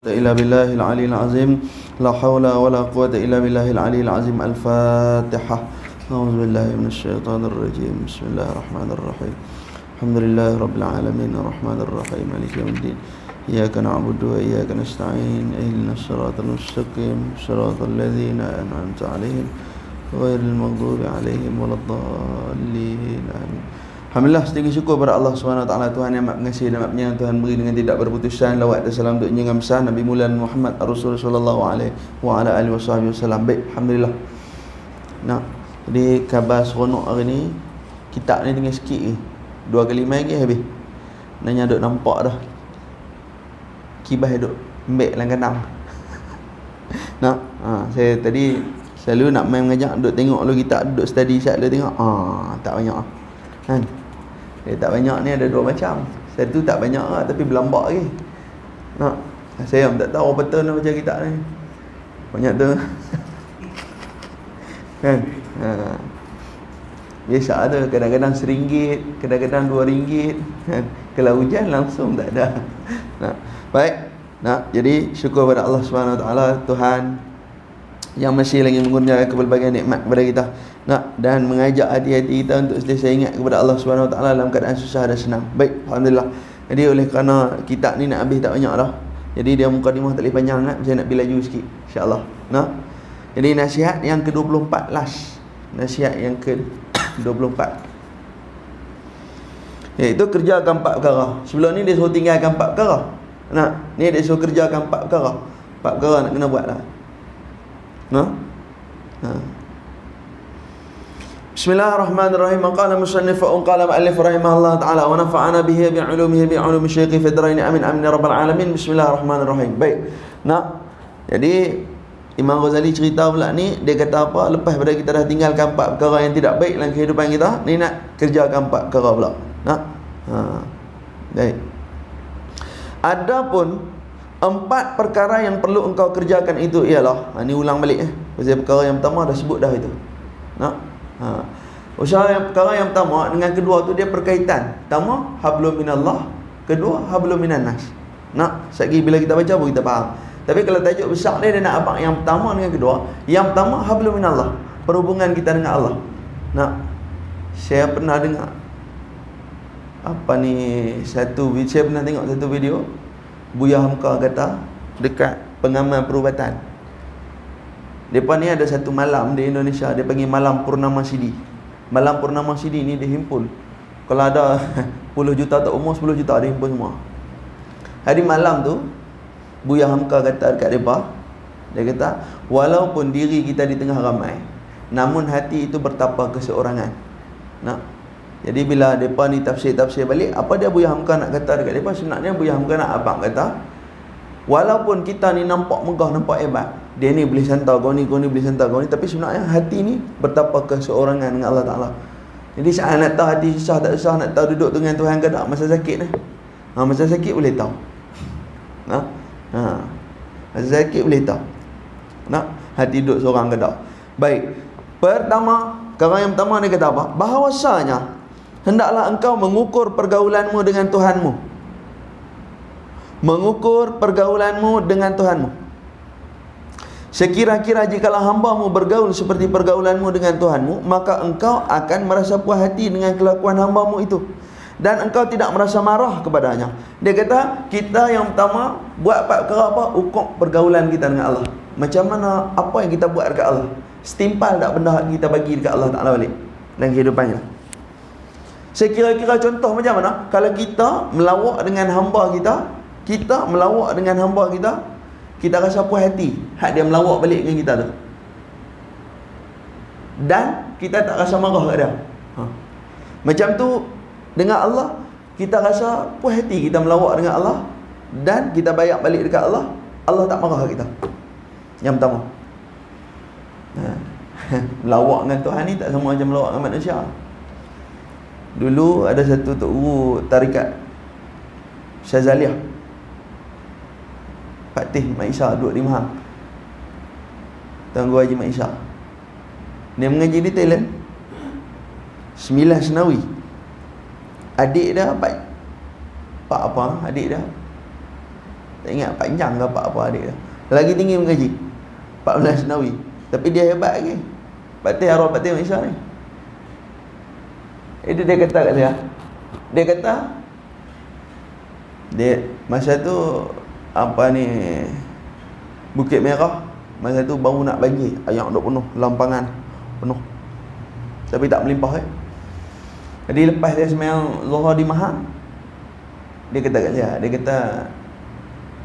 إلا بالله العلي العظيم لا حول ولا قوة إلا بالله العلي العظيم الفاتحة أعوذ بالله من الشيطان الرجيم بسم الله الرحمن الرحيم الحمد لله رب العالمين الرحمن الرحيم مالك يوم الدين إياك نعبد وإياك نستعين اهدنا الصراط المستقيم صراط الذين أنعمت عليهم غير المغضوب عليهم ولا الضالين آمين. Alhamdulillah, setinggi syukur kepada Allah SWT, Tuhan yang amat mengasihi dan amat penyayang. Tuhan beri dengan tidak berputusan lawat dan salam untuk junjungan besar Nabi Mulan Muhammad Rasul sallallahu alaihi wa ala alihi wasallam. Baik, alhamdulillah. Nah, jadi khabar seronok hari ni, kitab ni tinggal sikit ni. 2 kali main lagi habis. Nanya duk nampak dah. Kibah duk ambek lang kanang. Nah, saya tadi selalu nak main mengajak duk tengok lu kitab, duk study sat lu tengok. Tak banyak kan. Tak banyak ni ada 2 macam. Satu tak banyak lah, tapi berlambak lagi. Nah, saya pun tak tahu betul nak baca kitab ni. Banyak tu. Kan? Biasa tu, kadang-kadang RM1, kadang-kadang RM2 kan? Kalau hujan langsung tak ada. Nah, baik. Nah, jadi syukur kepada Allah SWT, Tuhan yang masih lagi mengurniakan pelbagai nikmat kepada kita. Nah, dan mengajak hati-hati kita untuk sentiasa ingat kepada Allah SWT dalam keadaan susah dan senang. Baik, alhamdulillah. Jadi oleh kerana kitab ni nak habis tak banyak dah, jadi dia mukadimah tak boleh panjang sangat, saya nak pergi laju sikit insya-Allah. Nah, jadi nasihat yang ke-24 last. Nasihat yang ke-24, iaitu kerjakan 4 perkara. Sebelum ni dia suruh tinggalkan 4 perkara. Nah, ni dia suruh kerjakan 4 perkara. 4 perkara nak kena buat lah. Nah. Bismillahirrahmanirrahim. Qala musannif wa qala muallif rahimahullah taala wa nafa'ana bihi bi 'ulumihi bi 'ulumi syaikhi fidrain amin amin ya rabbal alamin. Bismillahirrahmanirrahim. Baik. Nah, jadi Imam Ghazali cerita pula ni, dia kata apa? Lepas pada kita dah tinggalkan 4 perkara yang tidak baik dalam kehidupan kita, ni nak kerjakan 4 perkara pula. Nah. Baik. Adapun 4 perkara yang perlu engkau kerjakan itu ialah, ni ulang balik pasal perkara yang pertama dah sebut dah itu. Nah. Usaha yang perkara yang pertama dengan kedua tu dia berkaitan. Pertama hablum minallah, kedua hablum minan nas. Nak sekali bila kita baca baru kita faham. Tapi kalau tajuk besar dia nak abang yang pertama dengan kedua. Yang pertama hablum minallah, perhubungan kita dengan Allah. Nak, saya pernah dengar apa ni saya pernah tengok satu video Buya Hamka kata dekat pengamal perubatan. Depan ni ada satu malam di Indonesia, dia panggil malam Purnama Sidi. Malam Purnama Sidi ni dia himpun, kalau ada 10 juta tak umur, 10 juta dia himpun semua. Hari malam tu Buya Hamka kata dekat mereka, dia kata walaupun diri kita di tengah ramai, namun hati itu bertapa keseorangan. Nah, jadi bila mereka ni tafsir balik, apa dia Buya Hamka nak kata dekat mereka? Sebenarnya Buya Hamka nak abang kata, walaupun kita ni nampak megah, nampak hebat, dia ni boleh santar kau ni boleh santar kau ni, tapi sebenarnya hati ni bertapa keseorangan dengan Allah Ta'ala. Jadi saat nak tahu hati susah tak susah, nak tahu duduk dengan Tuhan ke tak, masa sakit ni. Masa sakit boleh tahu. Masa sakit boleh tahu. Hati duduk seorang ke tak. Baik. Perkara yang pertama dia kata apa? Bahawasanya hendaklah engkau mengukur pergaulanmu dengan Tuhanmu. Mengukur pergaulanmu dengan Tuhanmu. Sekira-kira jikalau hambamu bergaul seperti pergaulanmu dengan Tuhanmu, maka engkau akan merasa puas hati dengan kelakuan hambamu itu, dan engkau tidak merasa marah kepadanya. Dia kata kita yang pertama buat 4 perkara apa? Ukur pergaulan kita dengan Allah. Macam mana, apa yang kita buat dekat Allah, setimpal tak benda kita bagi dekat Allah Ta'ala balik dalam kehidupannya. Sekira-kira contoh macam mana? Kalau kita melawak dengan hamba kita, kita rasa puas hati hak dia melawak balik dengan kita tu, dan kita tak rasa marah kat dia. Macam tu dengan Allah, kita rasa puas hati kita melawak dengan Allah, dan kita bayar balik dekat Allah, Allah tak marah kat kita. Yang pertama, melawak dengan Tuhan ni tak sama macam melawak dengan manusia. Dulu ada satu tok guru tarikat Syazaliyah, Fatih Mak Isha duduk di Mahang, Tuan Guru Haji Mak Isha. Dia mengaji di Thailand 9 senawi. Adik dia Pak apa? Adik dia Tak ingat panjang ke apa adik tu. Lagi tinggi mengaji 14 Nawawi. Tapi dia hebat lagi. Patih arwah Patih Malaysia ni. Itu dia kata kat saya. Dia kata dia masa tu apa ni, Bukit Merah masa tu baru nak banjir, air duk penuh, lampangan penuh. Tapi tak melimpah Jadi lepas dia sembahyang Zuhur di Mahang, dia kata kat saya, dia kata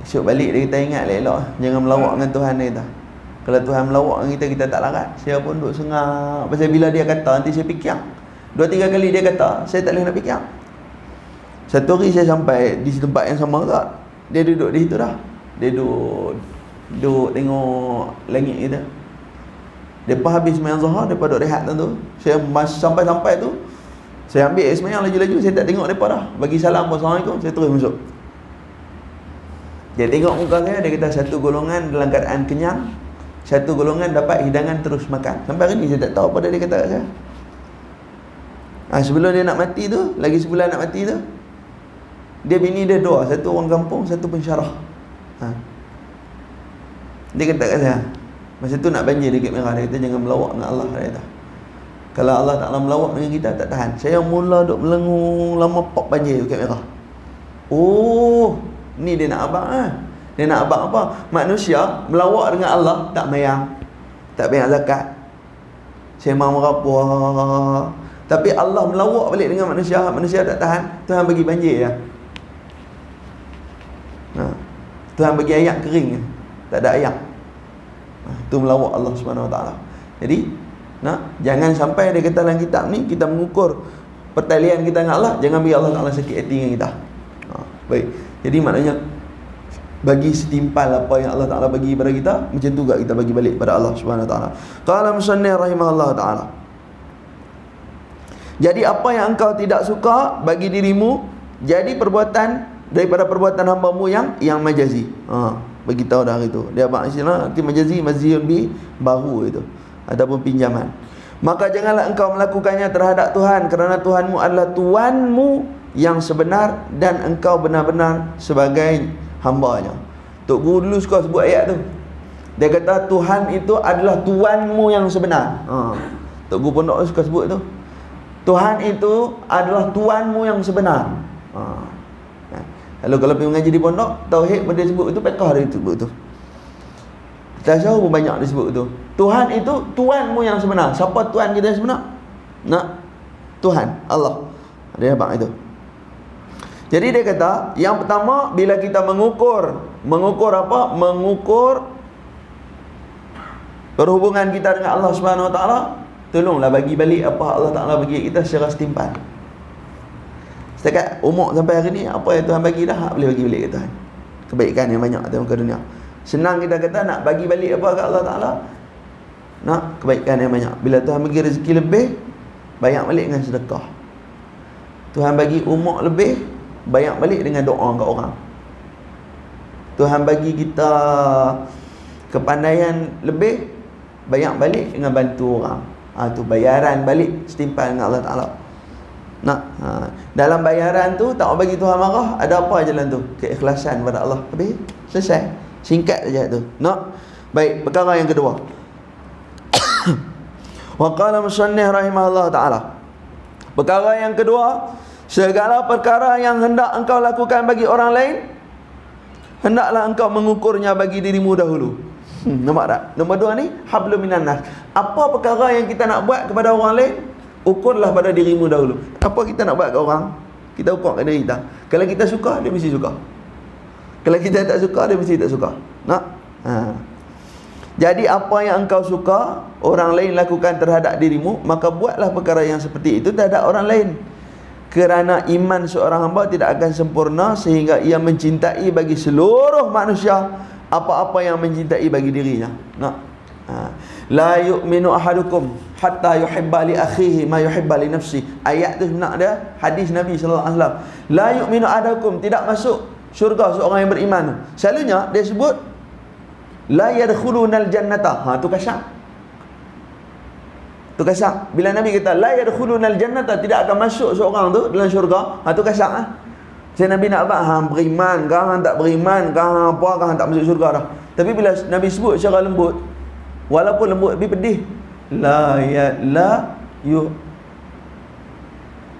esok balik dia kata ingat elok jangan melawak dengan Tuhan dia kata. Kalau Tuhan melawak dengan kita, kita tak larat. Saya pun duk sengah. Pasal bila dia kata, nanti saya fikir 2-3 kali dia kata, saya tak boleh nak fikir. Satu hari saya sampai di tempat yang sama tak, dia duduk di situ dah. Dia duduk tengok langit kita. Lepas habis sembahyang Zuhur, depa duduk rehat tu. Saya sampai tu, saya ambil sembahyang laju-laju, saya tak tengok depa dah. Bagi salam, Assalamualaikum, saya terus masuk. Dia tengok muka saya, dia kata satu golongan dalam keadaan kenyang, satu golongan dapat hidangan terus makan. Sampai hari ni saya tak tahu apa dia kata kat saya. Sebelum dia nak mati tu, lagi sebulan nak mati tu, dia bini dia dua, satu orang kampung, satu pensyarah. Dia kata kat saya, masa tu nak banjir di Bukit Merah, dia kata jangan melawak dengan Allah. Dia kata kalau Allah Ta'ala melawak dengan kita, tak tahan. Saya mula duk melengung lama pop banjir di Bukit Merah. Oh, ni dia nak abang Dia nak abang apa? Manusia melawak dengan Allah, tak mayang, tak bayar zakat, sembang merapuh. Tapi Allah melawak balik dengan manusia, manusia tak tahan, Tuhan bagi banjir ya. Tuhan bagi air kering, tak ada air. Itu melawak Allah Subhanahu Wa Taala. Jadi, jangan sampai dia kata dalam kitab ni kita mengukur pertalian kita dengan Allah, jangan biar Allah Taala sakit hati dengan kita. Baik. Jadi maknanya bagi setimpal apa yang Allah Taala bagi kepada kita, macam tu juga kita bagi balik pada Allah Subhanahu Wa Taala. Qala musannif rahimahullah taala. Jadi apa yang engkau tidak suka bagi dirimu, jadi perbuatan daripada perbuatan hamba-Mu yang majazi. Bagi tahu dah itu. Dia abang istilah arti majazi, maziyun bi bahu itu ataupun pinjaman. Maka janganlah engkau melakukannya terhadap Tuhan, kerana Tuhanmu adalah Tuanmu yang sebenar dan engkau benar-benar sebagai hamba-Nya. Tok Guru dulu suka sebut ayat tu. Dia kata Tuhan itu adalah Tuanmu yang sebenar. Tok Guru Pondok suka sebut tu. Tuhan itu adalah Tuanmu yang sebenar. Lalu kalau pergi mengaji di pondok, tauhid pun dia sebut itu, fiqh dia sebut itu, tasawuf pun banyak dia sebut itu. Tuhan itu Tuanmu yang sebenar. Siapa Tuan kita yang sebenar? Tuhan Allah. Dia abang itu. Jadi dia kata, yang pertama bila kita mengukur apa? Mengukur perhubungan kita dengan Allah Subhanahu Wa Taala, tolonglah bagi balik apa Allah Taala bagi kita secara setimpal. Setakat umur sampai hari ni, apa yang Tuhan bagi dah, boleh bagi balik ke Tuhan. Kebaikan yang banyak dalam muka dunia. Senang kita kata nak bagi balik apa ke Allah Ta'ala, nak kebaikan yang banyak. Bila Tuhan bagi rezeki lebih, banyak balik dengan sedekah. Tuhan bagi umur lebih, banyak balik dengan doa kat orang. Tuhan bagi kita kepandaian lebih, banyak balik dengan bantu orang. Tu bayaran balik setimpal dengan Allah Ta'ala. Dalam bayaran tu tak bagi Tuhan marah, ada apa jalan tu? Keikhlasan pada Allah. Habis selesai. Singkat saja tu. Baik, perkara yang kedua. Wa qala musannif rahimahullah taala. Perkara yang kedua, segala perkara yang hendak engkau lakukan bagi orang lain, hendaklah engkau mengukurnya bagi dirimu dahulu. Nampak tak? Nombor dua ni hablum minan nas. Apa perkara yang kita nak buat kepada orang lain, ukurlah pada dirimu dahulu. Apa kita nak buat ke orang, kita ukur kat diri kita. Kalau kita suka, dia mesti suka. Kalau kita tak suka, dia mesti tak suka. Jadi apa yang engkau suka orang lain lakukan terhadap dirimu, maka buatlah perkara yang seperti itu terhadap orang lain. Kerana iman seorang hamba tidak akan sempurna sehingga ia mencintai bagi seluruh manusia apa-apa yang mencintai bagi dirinya. La yu'minu ahadukum hatta yuhibba li akhihi ma yuhibba li nafsi. Ayat tu nak dia hadis Nabi sallallahu alaihi wasallam. La yu'minu ahadukum, tidak masuk syurga seorang yang beriman. Selalunya dia sebut la yadkhulunal jannata. Tu kasar. Tu kasar. Bila Nabi kata la yadkhulunal jannata, tidak akan masuk seorang tu dalam syurga, tu kasar. Saya Nabi nak abang, hang beriman ke, hang tak beriman ke, hang apa ke, hang tak masuk syurga dah. Tapi bila Nabi sebut secara lembut, walaupun lembut tapi pedih,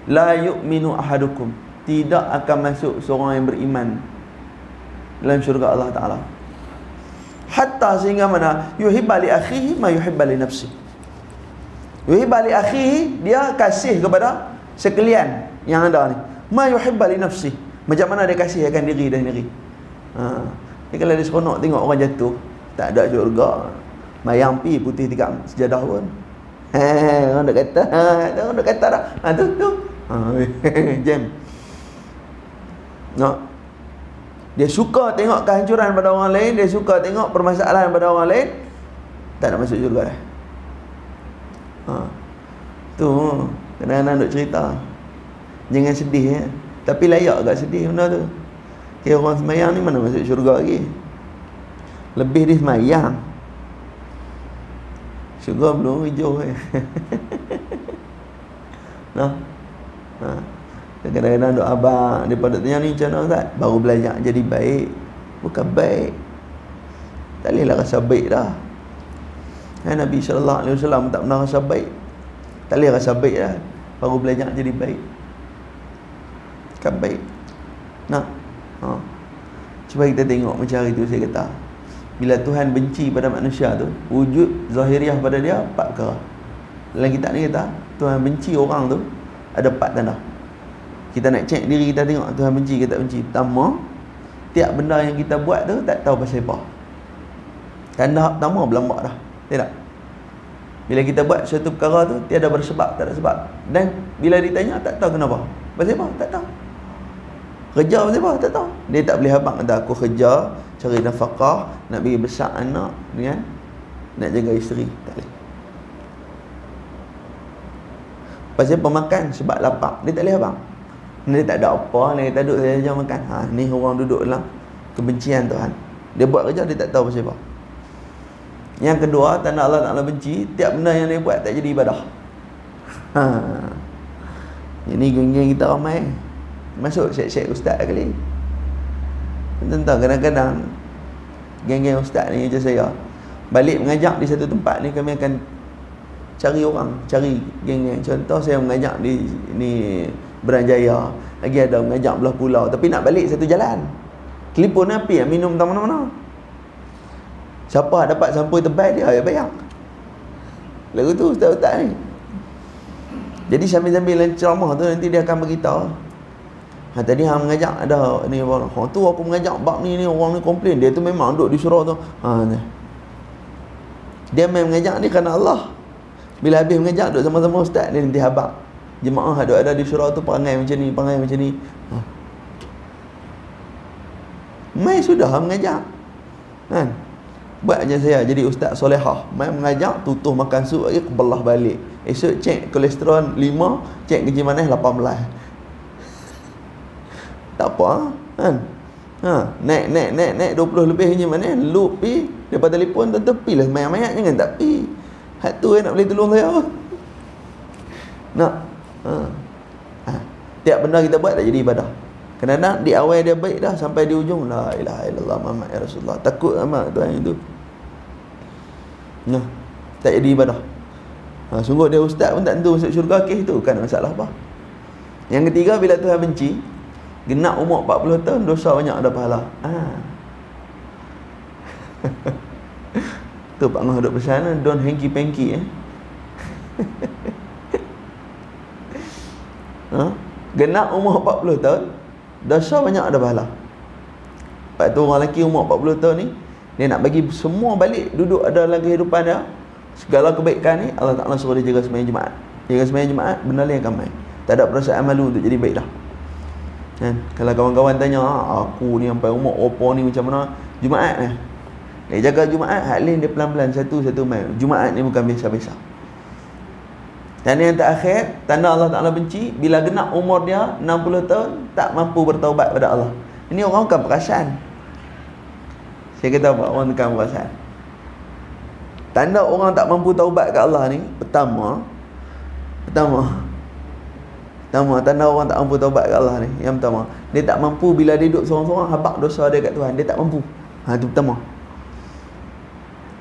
la yu'minu ahadukum, tidak akan masuk seorang yang beriman dalam syurga Allah Ta'ala. Hatta sehingga mana? Yuhibba li akhihi ma yuhibba li nafsi. Yuhibba li akhihi, dia kasih kepada sekalian yang ada ni. Ma yuhibba li nafsi, macam mana dia kasih akan diri dan diri. Ni kalau dia seronok tengok orang jatuh, tak ada syurga, mayang pi putih tiga sejadah pun. Orang dah kata dah. Tu. Jam. No. Dia suka tengok kehancuran pada orang lain, dia suka tengok permasalahan pada orang lain, tak nak masuk syurga dah. Tu kadang-kadang duk cerita. Jangan sedih ya. Tapi layak agak sedih benda tu. Kira orang semayang ni mana masuk syurga lagi. Lebih dia semayang, syurga belum hijau nah. Kadang-kadang duk abang daripada tanya ni macam mana Ustaz? Baru belajar jadi baik. Bukan baik, tak bolehlah rasa baik dah. Nabi SAW tak pernah rasa baik. Tak boleh rasa baik dah. Baru belajar jadi baik, bukan baik. Cuba kita tengok macam hari tu saya kata, bila Tuhan benci pada manusia tu, wujud zahiriah pada dia 4 perkara. Dalam kitab ni kata Tuhan benci orang tu ada 4 tanda. Kita nak cek diri kita, tengok Tuhan benci ke tak benci. Pertama, tiap benda yang kita buat tu tak tahu pasal apa. Tanda pertama berlambak dah. Tidak? Bila kita buat suatu perkara tu tiada bersebab, tak ada sebab. Dan bila ditanya tak tahu kenapa. Pasal apa? Tak tahu. Kerja pasal apa? Tak tahu. Dia tak boleh abang kata aku kerja cari nafkah, nak bagi besar anak dengan nak jaga isteri. Tak boleh. Pasal pemakan sebab lapar, dia tak boleh abang. Dia tak ada apa, dia kata duduk saja makan. Ni orang duduk dalam kebencian Tuhan. Dia buat kerja dia tak tahu pasal apa. Yang kedua, tanda Allah Ta'ala benci, tiap benda yang dia buat tak jadi ibadah. Ini geng-geng kita ramai masuk syek-syek ustaz kali. Tentang kadang-kadang geng-geng ustaz ni macam saya balik mengajak di satu tempat ni, kami akan cari orang, cari geng-geng. Contoh saya mengajak di ni Beranjaya, lagi ada mengajak belah pulau, tapi nak balik satu jalan. Telefon api, minum tak mana-mana. Siapa dapat sampul tebal dia ya bayar. Lagu tu ustaz-ustaz ni. Jadi sambil-sambil ceramah tu nanti dia akan beritahu. Tadi hang mengajak ada ni orang. Tu aku mengajak bab ni orang ni komplain. Dia tu memang duduk di surau tu. Dia main mengajak ni kerana Allah. Bila habis mengajak duduk sama-sama ustaz, dia nanti habaq. Jemaah ada di surau tu perangai macam ni, perangai macam ni. Mai sudah mengajak. Kan? Buat macam saya jadi ustaz solehah, mai mengajak tutuh makan sup lagi kebelah balik. Esok cek kolesterol 5, cek gaji manis 18. Tak apa kan. Naik 20 lebih gaji manis, loop pi depan telefon tu tepi lah mayat-mayat jangan tak pi. Hak tu nak boleh tolong saya. Nak. Tiap benda kita buat tak jadi ibadah. Kadang-kadang di awal dia baik dah, sampai di ujung la ilaha illallah Muhammad ya Rasulullah. Takut amat Tuhan itu. Tak jadi ibadah. Sungguh dia ustaz pun tak tentu masuk syurga, kes tu kan masalah apa. Yang ketiga, bila Tuhan benci, genap umur 40 tahun, dosa banyak ada pahala. Tu Pak Ngah duduk pesan, don't hanky-panky genap umur 40 tahun, dosa banyak ada pahala. Lepas tu orang lelaki umur 40 tahun ni, dia nak bagi semua balik duduk ada dalam kehidupan dia. Segala kebaikan ni Allah Ta'ala suruh dia jaga sembahyang Jumaat. Jaga sembahyang Jumaat, benda lain akan main. Tak ada perasaan malu untuk jadi baik dah. Kan? Kalau kawan-kawan tanya, aku ni sampai umur opo ni macam mana? Jumaat dia jaga Jumaat, hak lain dia pelan-pelan satu-satu main. Jumaat ni bukan biasa-biasa. Dan yang terakhir, tanda Allah Ta'ala benci, bila genap umur dia 60 tahun, tak mampu bertaubat pada Allah. Ini orang bukan perasaan. Saya kata apa? Orang bukan perasaan. Tanda orang tak mampu taubat ke Allah ni, pertama Pertama, tanda orang tak mampu taubat ke Allah ni. Yang pertama, dia tak mampu bila dia duduk seorang-seorang habaq dosa dia kat Tuhan. Dia tak mampu. Itu pertama.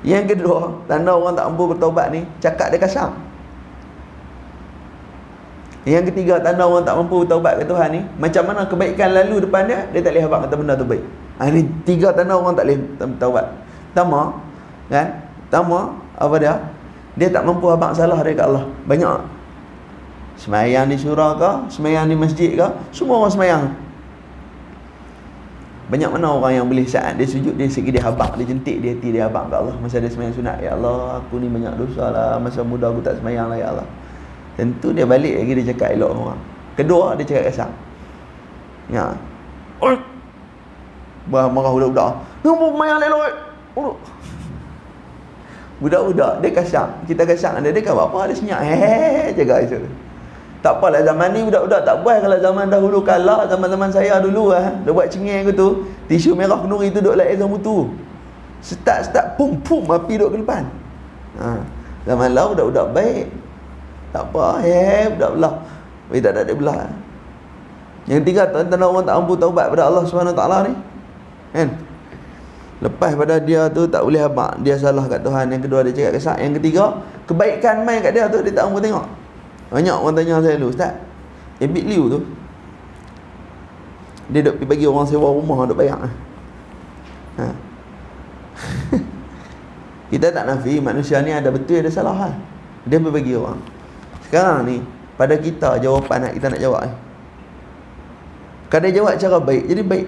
Yang kedua, tanda orang tak mampu bertaubat ni, cakap dia kasar. Yang ketiga, tanda orang tak mampu bertaubat ke Tuhan ni, macam mana kebaikan lalu depan dia, dia tak boleh habaq kata benda tu baik. Ini tiga tanda orang tak boleh bertaubat. Pertama, kan? Pertama, apa dia? Dia tak mampu habaq salah dia kat Allah. Banyak semayang di surau ke, semayang di masjid ke, semua orang semayang. Banyak mana orang yang boleh saat dia sujud, dia segi dia habaq, dia jentik di hati dia habaq kat Allah masa dia semayang sunat. Ya Allah, aku ni banyak dosa lah, masa muda aku tak semayang lah ya Allah. Tentu dia balik lagi dia cakap elok orang. Kedua, dia cakap kasar. Ya. Oi. Marah budak-budak. Nampak semayang elok. Budak-budak dia kasar. Kita kasar dia kan apa dia senyap. Jaga itu. Tak apalah zaman ni budak-budak tak buat. Kalau zaman dahulu kala, zaman-zaman saya dulu dia buat cengeng tu, tisu merah kenduri tu duduk lain sama tu. Start pum api duduk ke depan. Zaman lah budak-budak baik. Tak apa, budak belah. Tapi tak ada belah. Yang tiga, tanda orang tak mampu taubat pada Allah SWT ni. Kan? Lepas pada dia tu tak boleh habaq, dia salah kat Tuhan. Yang kedua dia cakap kesat. Yang ketiga, kebaikan main kat dia tu dia tak mampu tengok. Banyak orang tanya saya dulu, Ustaz, Ebit Liu tu dia duk pergi bagi orang sewa rumah duk bayar. Kita tak nafi manusia ni ada betul ada salah. Dia berbagi orang. Sekarang ni pada kita jawapan kita nak jawab. Kalau dia jawab cara baik, jadi baik.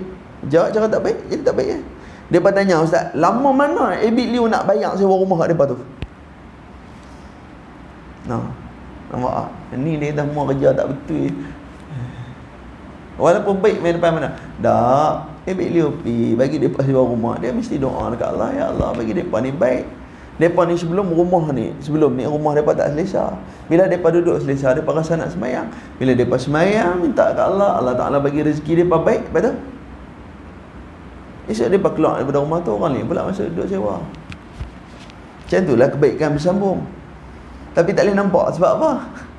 Jawab cara tak baik, jadi tak baik. Dia tanya, Ustaz, lama mana Ebit Liu nak bayar sewa rumah kat depa tu? Nampak tak? Ni dia dah semua kerja tak betul. Walaupun baik main depan mana? Tak. Ebit Liu pergi bagi depa sewa rumah. Dia mesti doa dekat Allah, ya Allah bagi depa ni baik. Depa ni sebelum rumah ni, rumah depa tak selesa. Bila depa duduk selesa, depa rasa nak semayang. Bila depa semayang, minta kat Allah, Allah Taala bagi rezeki depa baik, betul? Esok depa keluar daripada rumah tu, orang ni pula masuk duduk sewa. Macam itulah kebaikan bersambung. Tapi tak boleh nampak sebab apa?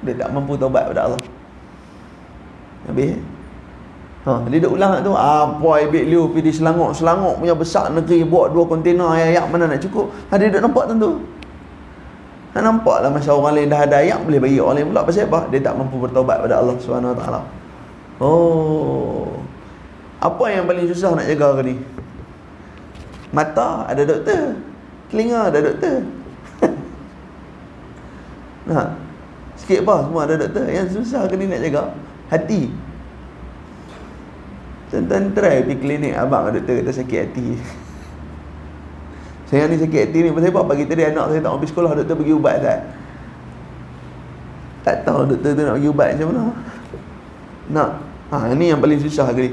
Dia tak mampu taubat pada Allah. Habis. Dia duk ulang tu, apa Ebit Liu pergi di Selangor punya besar negeri, buat 2 kontena ayak mana nak cukup. Dia duk nampak tentu. Nampaklah masa orang lain dah ada ayak, boleh bagi orang lain pula. Pasal apa? Dia tak mampu bertaubat pada Allah SWT. Apa yang paling susah nak jaga ke ni? Mata ada doktor, telinga ada doktor. Sikit apa semua ada doktor. Yang susah ke ni nak jaga? Hati. Tuan-tuan try pergi klinik abang doktor kata sakit hati. Saya ni sakit hati ni pasal apa? Pagi tadi anak saya tak pergi sekolah, doktor bagi ubat tak tahu doktor tu nak bagi ubat macam mana. Ini yang paling susah ke ni.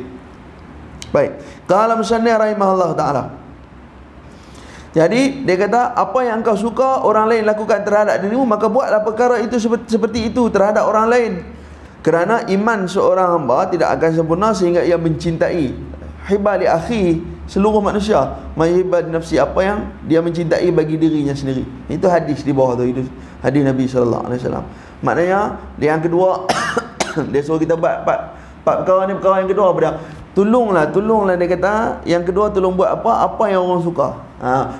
Baik. Qala musannif rahimahullah taala. Jadi dia kata, apa yang engkau suka orang lain lakukan terhadap dirimu, maka buatlah perkara itu seperti itu terhadap orang lain. Kerana iman seorang hamba tidak akan sempurna sehingga ia mencintai hibba li akhi, seluruh manusia, mahibba nafsi, apa yang dia mencintai bagi dirinya sendiri. Itu hadis di bawah tu, itu hadis Nabi sallallahu alaihi wasallam. Maknanya yang kedua dia suruh kita buat empat perkara ni. Perkara yang kedua apa dia? Tolonglah dia kata. Yang kedua, tolong buat apa yang orang suka.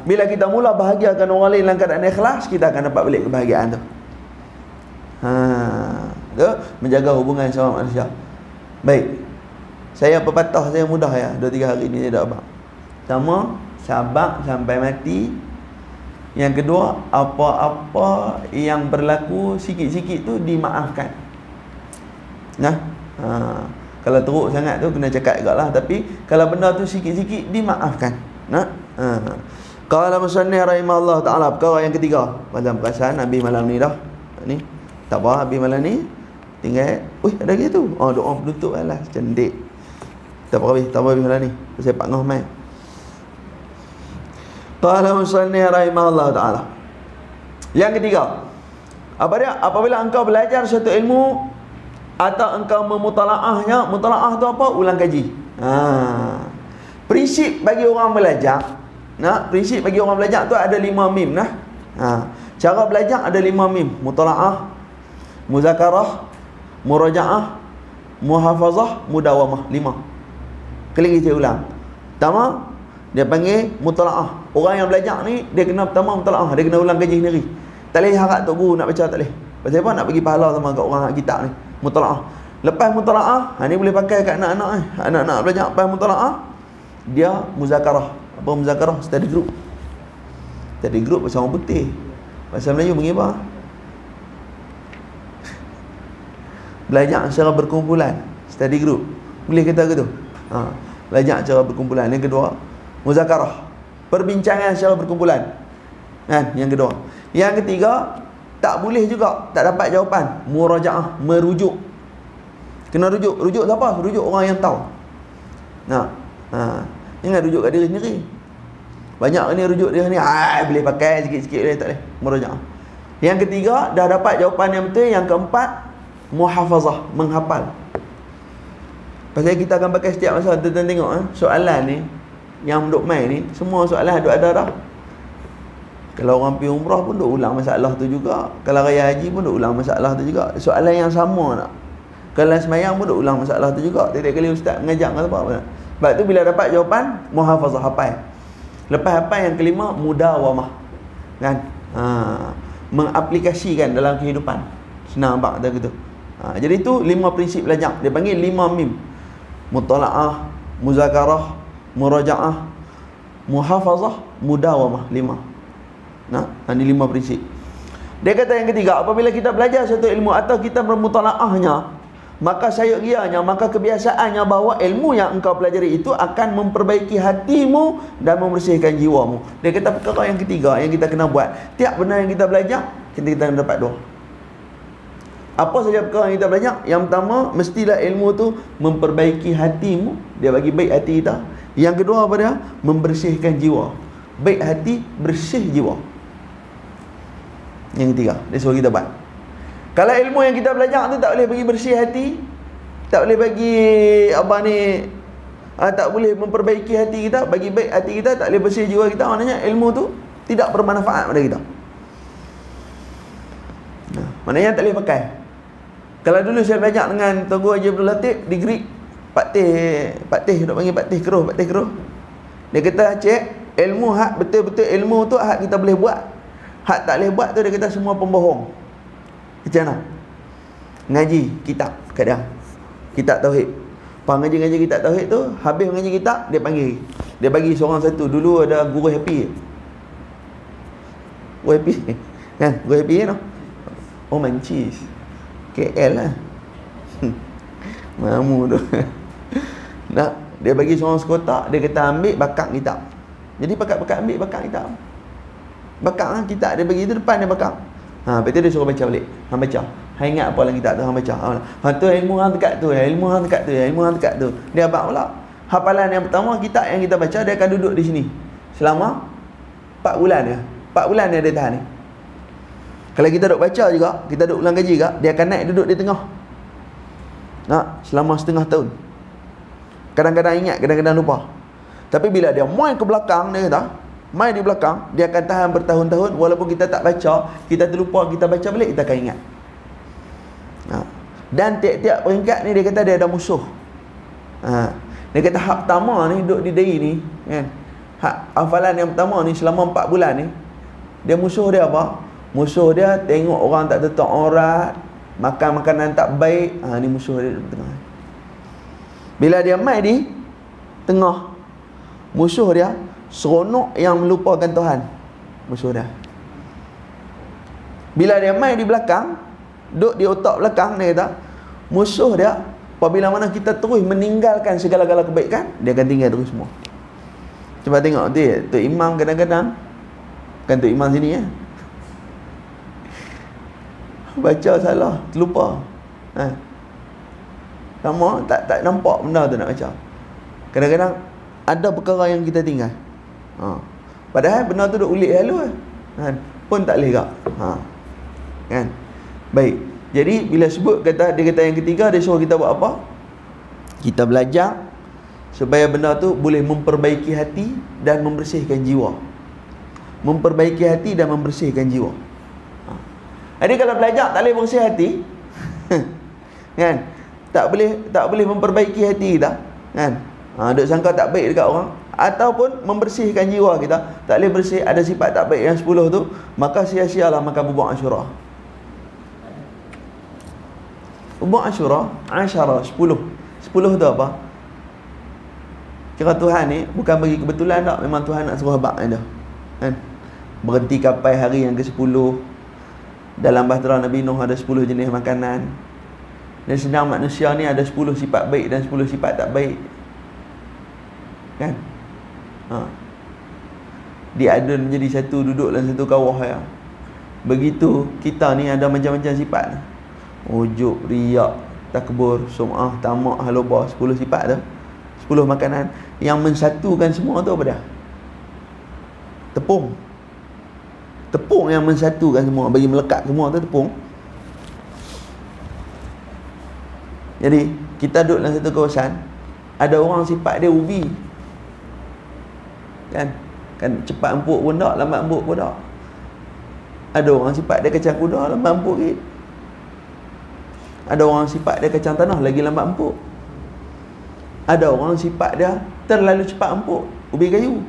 Bila kita mula bahagiakan orang lain dalam keadaan ikhlas, kita akan dapat balik kebahagiaan tu. Menjaga hubungan sama manusia. Baik. Saya pepatah saya mudah ya. 2-3 hari ni saya dah abang. Pertama, sabar sampai mati. Yang kedua, apa-apa yang berlaku sikit-sikit tu dimaafkan. Kalau teruk sangat tu kena cakap juga lah. Tapi kalau benda tu sikit-sikit dimaafkan. Qala musannif rahimahullah ta'ala, perkara yang ketiga dalam perasaan Nabi malam ni dah. Ni tak apa, Nabi malam ni tinggal ada gitu. Doa penutup lah cantik. Tak apa habis, malam ni saya pak ngah mai. Qala musannif rahimahullah ta'ala. Yang ketiga, apa dia? Apabila engkau belajar satu ilmu atau engkau memutalaahnya, mutalaah tu apa? Ulang kaji. Prinsip bagi orang belajar, prinsip bagi orang belajar tu ada 5 mim . Cara belajar ada 5 mim. Mutalaah, muzakarah, murajaah, muhafazah, mudawamah. 5. Kali kita ulang. Pertama, dia panggil mutalaah. Orang yang belajar ni, dia kena pertama mutalaah. Dia kena ulang kaji sendiri. Tak boleh harap tok guru nak baca, tak boleh. Pasal apa? Nak bagi pahala sama kat orang kitab ni. Mutalaah. Lepas mutalaah, ni boleh pakai kat anak-anak ni. Anak-anak belajar lepas mutalaah, dia muzakarah. Apa muzakarah? Study group. Study group bahasa orang putih. Bahasa Melayu panggil apa? Belajar secara berkumpulan. Study group. Boleh kata ke tu? Belajar secara berkumpulan. Yang kedua, muzakarah. Perbincangan secara berkumpulan. Kan? Yang kedua. Yang ketiga, tak boleh juga, tak dapat jawapan, murajaah, merujuk. Kena rujuk. Rujuk siapa? Rujuk orang yang tahu. Jangan rujuk kat diri sendiri. Banyak ni rujuk dia ni, boleh pakai sikit-sikit boleh, tak boleh. Murajaah. Yang ketiga, dah dapat jawapan yang betul. Yang keempat, muhafazah, menghafal. Pasal kita akan pakai setiap masa. Tuan-tuan tengok soalan ni yang duk main ni, semua soalan duk ada dah. Kalau orang pergi umrah pun duk ulang masalah tu juga. Kalau raya haji pun duk ulang masalah tu juga. Soalan yang sama nak. Kalau semayang pun duk ulang masalah tu juga. Tiap-tiap kali ustaz mengajar kata apa. Sebab tu bila dapat jawapan, muhafazah, hafal. Lepas hafal, yang kelima, mudawamah. Kan? Mengaplikasikan dalam kehidupan. Senang nampak kata gitu. Jadi tu 5 prinsip belajar. Dia panggil 5 mim. Mutalaah, muzakarah, murajaah, muhafazah, mudawamah. 5. Ini 5 prinsip. Dia kata yang ketiga, apabila kita belajar satu ilmu atau kita bermutalaahnya, maka sayurianya, maka kebiasaannya bahawa ilmu yang engkau pelajari itu akan memperbaiki hatimu dan membersihkan jiwamu. Dia kata perkara yang ketiga yang kita kena buat. Tiap benda yang kita belajar, kita kena dapat 2. Apa saja perkara yang kita belajar? Yang pertama, mestilah ilmu tu memperbaiki hatimu. Dia bagi baik hati kita. Yang kedua apa dia? Membersihkan jiwa. Baik hati, bersih jiwa. Yang ketiga, dia suruh kita buat. Kalau ilmu yang kita belajar tu tak boleh bagi bersih hati, tak boleh bagi tak boleh memperbaiki hati kita, bagi baik hati kita, tak boleh bersih jiwa kita, maknanya ilmu tu tidak bermanfaat pada kita. Maknanya tak boleh pakai. Kalau dulu saya belajar dengan Tuan Guru Haji Abdul Latif di Greek, Pak Teh dok panggil Pak Teh Keruh. Dia kata, "Cik, ilmu hak betul-betul ilmu tu hak kita boleh buat. Hak tak boleh buat tu dia kata semua pembohong." Macam mana? Ngaji kitab kat dia. Kitab tauhid. Ngaji kitab tauhid tu, habis ngaji kitab, dia panggil. Dia bagi seorang satu. Dulu ada Guru Happy. Guru Happy. Kan? Guru Happy kan? Oh, Mancis. KL lah. Mamu tu. Dia bagi seorang sekotak, dia kata ambil bakar kitab. Jadi pakat-pakat ambil bakar kitab. Bakar kitab dia bagi tu depan dia bakar. Lepas tu dia suruh baca balik. Hang baca. Hang ingat apa dalam kitab tu, hang baca. Tu ilmu hang dekat tu, ilmu hang dekat tu, ilmu hang dekat tu. Dia abang pula. Hafalan yang pertama, kitab yang kita baca, dia akan duduk di sini selama 4 bulan dia. 4 bulan dia tahan ni. Kalau kita duk baca juga, kita duk ulang kaji juga, dia akan naik duduk di tengah. Selama setengah tahun. Kadang-kadang ingat, kadang-kadang lupa. Tapi bila dia main ke belakang, dia kata, main di belakang, dia akan tahan bertahun-tahun. Walaupun kita tak baca, kita terlupa, kita baca balik, kita akan ingat. Dan tiap-tiap peringkat ni dia kata dia ada musuh. Dia kata hak pertama ni duduk di diri ni kan, hak hafalan yang pertama ni selama 4 bulan ni, dia musuh dia apa? Musuh dia tengok orang tak tetap aurat, makan makanan tak baik. Ni musuh dia di tengah. Bila dia mai di tengah, musuh dia seronok yang melupakan Tuhan. Musuh dia. Bila dia mai di belakang, duduk di otak belakang, dia kata musuh dia apabila mana kita terus meninggalkan segala-gala kebaikan, dia akan tinggal terus semua. Cuba tengok Tok Imam kadang-kadang, kan Tok Imam sini baca salah, terlupa. Sama tak nampak benda tu nak baca. Kadang-kadang ada perkara yang kita tinggal. Padahal benda tu duk ulik lalu pun tak boleh gak. Kan? Baik. Jadi bila sebut dia kata yang ketiga, dia suruh kita buat apa? Kita belajar supaya benda tu boleh memperbaiki hati dan membersihkan jiwa. Memperbaiki hati dan membersihkan jiwa. Jadi kalau belajar tak boleh bersih hati, kan? Tak boleh memperbaiki hati kita, kan? Duk sangka tak baik dekat orang, ataupun membersihkan jiwa kita, tak boleh bersih, ada sifat tak baik yang 10 tu, maka sia-sialah makan bubur Ashura. Bubur Ashura, 10 tu apa? Kira Tuhan ni bukan bagi kebetulan tak, memang Tuhan nak suruh abang ada, kan? Berhenti kapai hari yang ke-10. Dalam bahtera Nabi Nuh ada 10 jenis makanan. Dan sedang manusia ni ada 10 sifat baik dan 10 sifat tak baik, kan? Diadun menjadi satu, duduk dalam satu kawah ya. Begitu kita ni ada macam-macam sifat. Ujub, riak, takbur, sum'ah, tamak, halubah, 10 sifat tu, 10 makanan. Yang mensatukan semua tu apa dah? Tepung. Tepung yang mensatukan semua, bagi melekat semua tu tepung. Jadi kita duduk dalam satu kawasan, ada orang sifat dia ubi, kan cepat empuk pun tak, lambat empuk pun tak. Ada orang sifat dia kacang kuda, lambat empuk sikit. Ada orang sifat dia kacang tanah, lagi lambat empuk. Ada orang sifat dia terlalu cepat empuk, ubi kayu.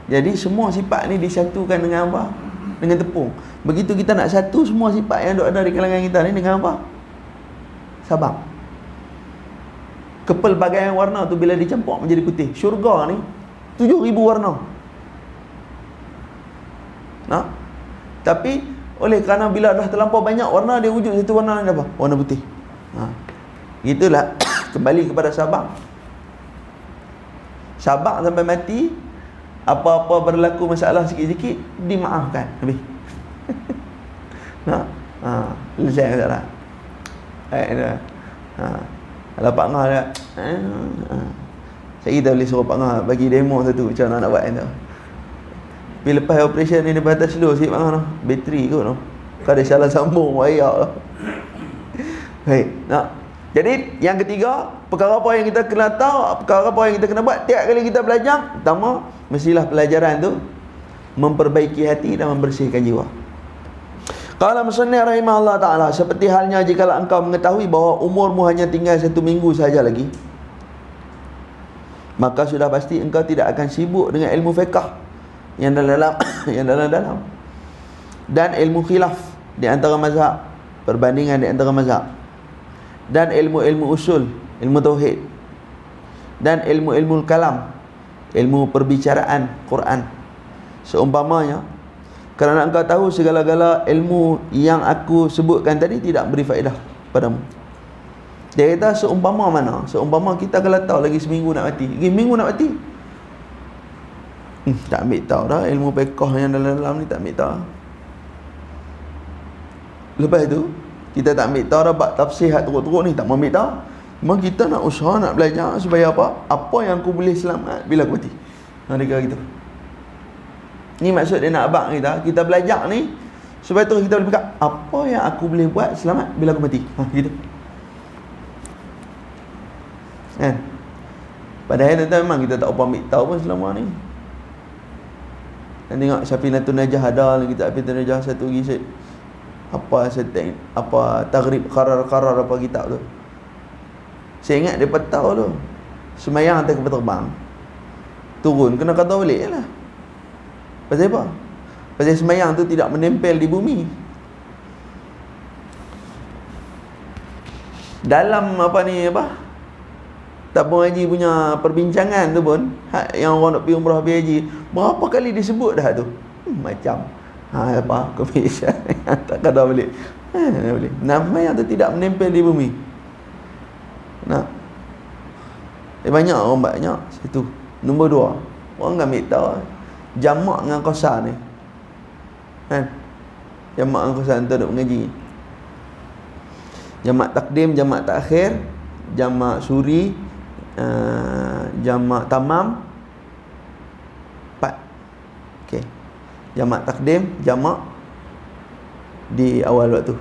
Jadi semua sifat ni disatukan dengan apa? Dengan tepung. Begitu kita nak satu semua sifat yang ada di kalangan kita ni dengan apa? Sabar. Kepelbagaian warna tu bila dicampur menjadi putih. Syurga ni 7,000 warna. Tapi oleh kerana bila dah terlampau banyak warna, dia wujud satu warna ni apa? Warna putih. Itulah kembali kepada sabar. Sabar sampai mati. Apa-apa berlaku masalah sikit-sikit dimaafkan. Habis. Selesai masalah. Kalau Pak Ngah dia, saya kita boleh suruh Pak Ngah bagi demo satu macam mana nak buat tu. Tapi lepas operation ni dia batas slow sikit Pak Ngah tu. Bateri kot tu. Kau ada salah sambung wayar. Baik, jadi yang ketiga, perkara apa yang kita kena tahu, perkara apa yang kita kena buat tiap kali kita belajar, pertama mestilah pelajaran tu memperbaiki hati dan membersihkan jiwa. Qala musannif rahimahullah ta'ala, seperti halnya jikalau engkau mengetahui bahawa umurmu hanya tinggal 1 minggu saja lagi, maka sudah pasti engkau tidak akan sibuk dengan ilmu fiqh yang dalam dan ilmu khilaf di antara mazhab, perbandingan di antara mazhab, dan ilmu-ilmu usul, ilmu tauhid, dan ilmu-ilmu kalam, ilmu perbicaraan Quran. Seumpamanya, kerana engkau tahu segala-gala ilmu yang aku sebutkan tadi tidak beri faedah padamu. Dia kata seumpama mana? Seumpama kita kalau tahu lagi seminggu nak mati, lagi minggu nak mati, tak ambil tahu dah ilmu fiqh yang dalam ni, tak ambil tahu. Lepas tu kita tak ambil tahu dah bab tafsir teruk-teruk ni, tak ambil tahu. Memang kita nak usaha nak belajar supaya apa? Apa yang aku boleh selamat bila aku mati. Dia kata gitu. Ni maksud dia nak abang kita belajar ni supaya terus kita boleh pegang apa yang aku boleh buat selamat bila aku mati. Gitu. Kan? Padahal memang kita tak apa ambil tahu pun selama ni. Dan tengok Safinatun Najah ada lagi, tak Safinatun Najah satu lagi set. Apa taghrib qarar apa kitab tu. Saya ingat dia petau tu. Semayang atas kapal terbang. Turun kena kata balik lah. Pasal apa? Pasal semayang tu tidak menempel di bumi. Dalam Tabung Haji punya perbincangan tu pun, yang orang nak pergi umrah pergi haji, berapa kali disebut dah tu. Macam kebiasaan tak kata balik. Boleh. Nama yang tu tidak menempel di bumi. Banyak orang banyak situ. Nombor 2, orang enggak ambil tahu jamak dengan qasar ni. Kan? Jamak dengan qasar tu duk mengaji. Jamak takdim, jamak takhir, jamak suri, jamak tamam, 4. Okey. Jamak takdim, jamak di awal waktu.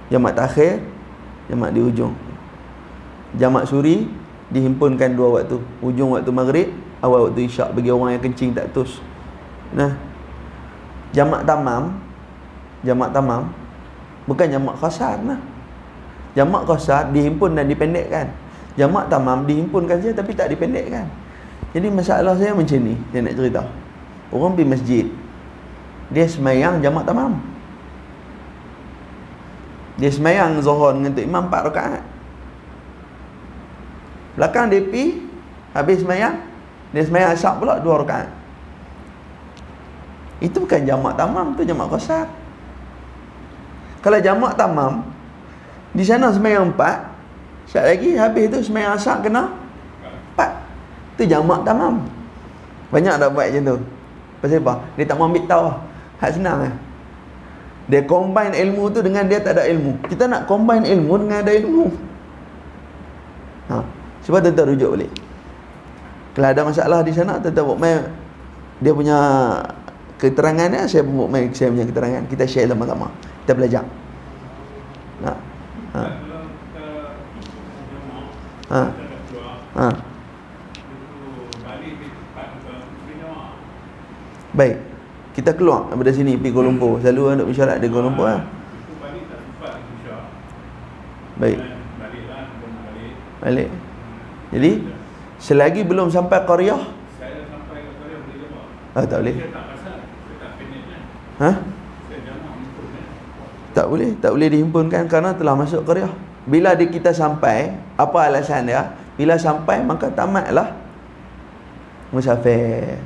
Jamak takhir, jamak di ujung. Jamak suri dihimpunkan 2 waktu. Ujung waktu maghrib, awal waktu isyak bagi orang yang kencing tak tus. Jamak tamam bukan jamak khasar . Jamak qasar dihimpun dan dipendekkan. Jamak tamam dihimpunkan saja tapi tak dipendekkan. Jadi masalah saya macam ni, saya nak cerita. Orang pergi masjid, dia semayang jamak tamam. Dia semayang Zuhur dengan Tok Imam 4 rakaat. Belakang dia pergi, habis semayang, dia semayang Asar pula 2 rakaat. Itu bukan jamak tamam, tu jamak qasar. Kalau jamak tamam, di sana semayang 4, sekejap lagi habis tu semayang Asar kena 4. Tu jamak tamam. Banyak dah buat macam tu. Pasal apa? Dia tak mau ambil tahu. Hak senang lah. Dia combine ilmu tu dengan dia tak ada ilmu. Kita nak combine ilmu dengan ada ilmu. Sebab tetap rujuk balik. Kalau ada masalah di sana, tetap buat main dia punya keterangannya, saya buat main saya punya keterangan. Kita share sama-sama. Kita belajar. Baik. Kita keluar daripada sini pergi Kuala Lumpur. Selalu nak mesyuarat di Kuala Lumpur lah. Baik. Balik. Jadi selagi belum sampai qaryah, saya sampai ke qaryah boleh jawab. Tak boleh. Saya tak pasal, saya tak pendeknya. Saya jamak himpunnya. Tak boleh dihimpunkan kerana telah masuk qaryah. Bila kita sampai, apa alasan dia? Bila sampai maka tamatlah musafir.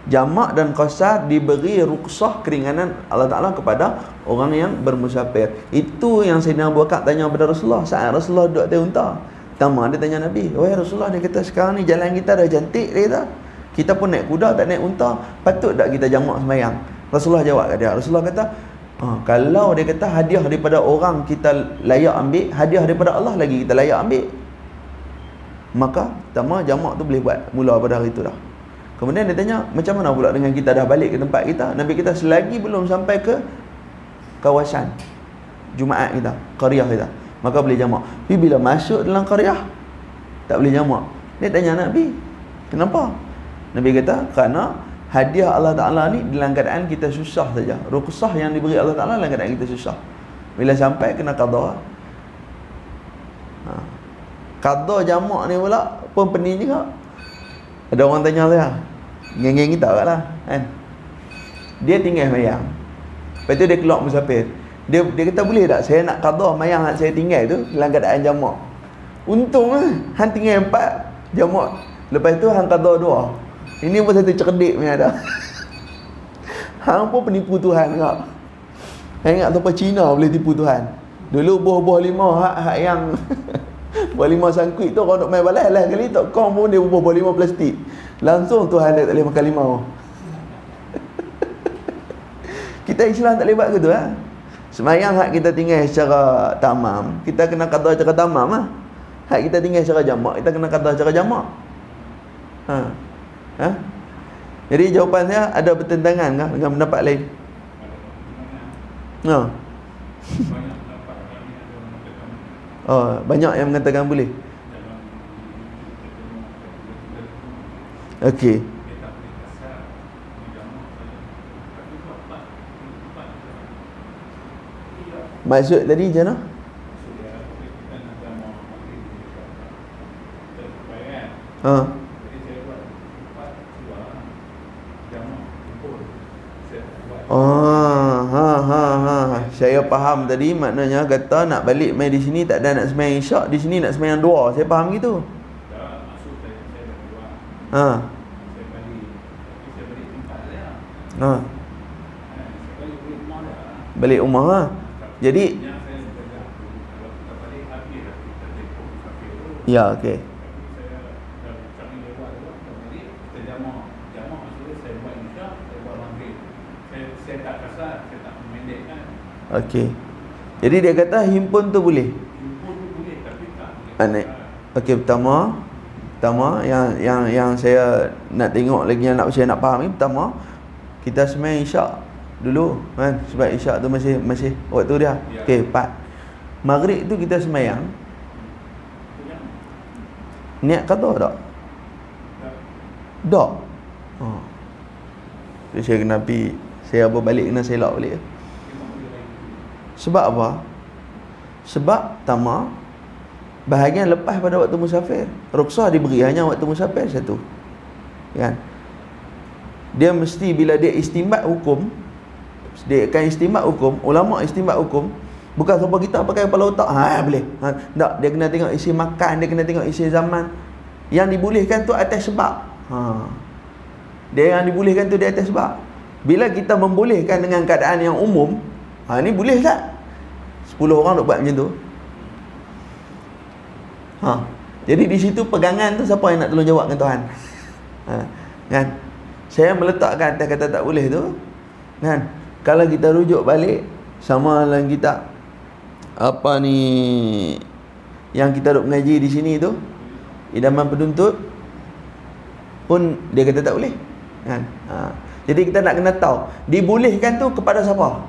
Jamak dan qasar diberi rukhsah keringanan Allah Ta'ala kepada orang yang bermusafir. Itu yang Sayyidina Abu Bakar tanya kepada Rasulullah saat Rasulullah duduk atas unta. Pertama dia tanya Nabi, "Wahai Rasulullah," dia kata, "sekarang ni jalan kita dah cantik," dia kata. "Kita pun naik kuda tak naik unta, patut tak kita jamak sembahyang?" Rasulullah jawab kat dia. Rasulullah kata, kalau dia kata hadiah daripada orang kita layak ambil, hadiah daripada Allah lagi kita layak ambil, maka pertama jamak tu boleh buat mula pada hari tu dah. Kemudian dia tanya, macam mana pula dengan kita dah balik ke tempat kita? Nabi kita selagi belum sampai ke kawasan Jumaat kita, qaryah kita, maka boleh jamak. Tapi bila masuk dalam qaryah, tak boleh jamak. Dia tanya Nabi, kenapa? Nabi kata, kerana hadiah Allah Ta'ala ni dalam keadaan kita susah saja. Rukhsah yang diberi Allah Ta'ala dalam keadaan kita susah. Bila sampai kena qada. Qada jamak ni pula pun pening juga. Ada orang tanya saya, geng-geng kita lah kan. Dia tinggal mayang. Lepas tu dia keluar musafir. Dia kata, boleh tak saya nak qada mayang yang saya tinggal tu dalam keadaan jamak? Untung lah hang tinggal 4 jamak. Lepas tu hang qada 2. Ini pun satu cerdik punya ada. Hang pun penipu Tuhan kau. Hang ingat sampai Cina boleh tipu Tuhan. Dulu buah-buah 5 hak yang buah 5 sangkuit tu orang nak main balai lah kali tak kau pun dia buah 5 plastik. Langsung Tuhan dia tak boleh makan limau. Kita Islam tak boleh buat gitu lah. Semayang hak kita tinggal secara tamam, kita kena qada secara tamam lah. Hak kita tinggal secara jamak, kita kena qada secara jamak. Jadi jawapan saya ada bertentangan kah dengan pendapat lain? Banyak yang mengatakan boleh. Okey. Maksud tadi macam mana? Saya faham tadi, maknanya kata nak balik main di sini tak ada nak sembahyang isyak, di sini nak sembahyang 2. Saya faham gitu. Maksud saya dah keluar. Saya balik tempat dia. Saya balik rumah dia. Balik rumah lah. Jadi kalau kita balik habis dah kita tempoh musafir tu. ya, okey. Saya dah cari lewat kita balik, kita jamak maksudnya saya buat isyak, saya buat maghrib. Saya tak kasar, saya tak memendekkan. Okey. Jadi dia kata himpun tu boleh. Himpun tu boleh tapi tak boleh. Okey, pertama yang saya nak tengok lagi, yang saya nak faham ni, pertama kita sembahyang isyak dulu kan, sebab isyak tu masih waktu dia. Okey, 4. Maghrib tu kita sembahyang. Niat qada tak? Tak. Jadi saya kena pergi, saya balik kena selak balik. Sebab apa? Sebab tamak bahagian lepas pada waktu musafir. Rukhsah diberi hanya waktu musafir satu. Kan? Dia mesti bila dia istinbat hukum, dia akan istinbat hukum, ulama istinbat hukum, bukan sebab kita pakai kepala otak, boleh. Tak, dia kena tengok isi makan, dia kena tengok isi zaman. Yang dibolehkan tu atas sebab. Dia yang dibolehkan tu di atas sebab. Bila kita membolehkan dengan keadaan yang umum, ni boleh tak? 10 orang nak buat macam tu. Jadi di situ pegangan tu siapa yang nak tolong jawab dengan Tuhan? Kan? Saya meletakkan atas kata tak boleh tu, kan? Kalau kita rujuk balik sama dalam kitab apa ni yang kita duk mengaji di sini tu, Idaman Penuntut pun dia kata tak boleh, kan? Jadi kita nak kena tahu dibolehkan tu kepada siapa?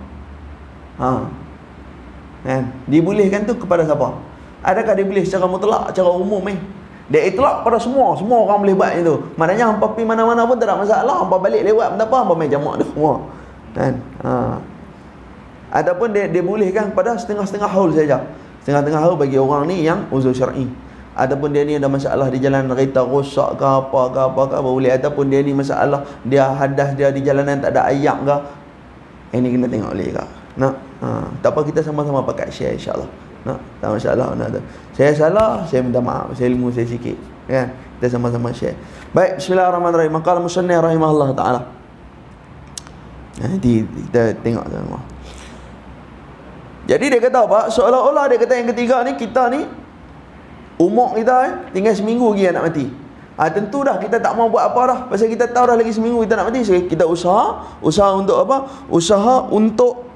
Kan? Dibolehkan tu kepada siapa? Adakah diboleh secara mutlak, secara umum Dia itlak pada semua orang boleh buat itu. Maknanya hampa pergi mana-mana pun tak ada masalah, hampa balik lewat pun tak apa, hampa main jamak dah semua. Kan? Ataupun dia bolehkan pada setengah-setengah haul saja. Setengah-setengah haul bagi orang ni yang uzur syar'i. Ataupun dia ni ada masalah di jalan kereta rosak ke apa boleh. Ataupun dia ni masalah dia hadas dia di jalanan tak ada ayak ke. Ini kena tengok boleh ke. Nak? Tak apa, kita sama-sama pakai share insya-Allah. Nak? Tak masalah nak tu. Saya salah, saya minta maaf. Saya ilmu saya sikit. Kan? Kita sama-sama share. Baik, bismillahirrahmanirrahim. Maqal musannif rahimahullah taala. Nanti kita tengok semua. Jadi dia kata apa? Seolah-olah dia kata yang ketiga ni, kita ni umur kita tinggal seminggu lagi nak mati. Tentu dah kita tak mau buat apa dah. Pasal kita tahu dah lagi seminggu kita nak mati. So, kita usaha untuk apa? Usaha untuk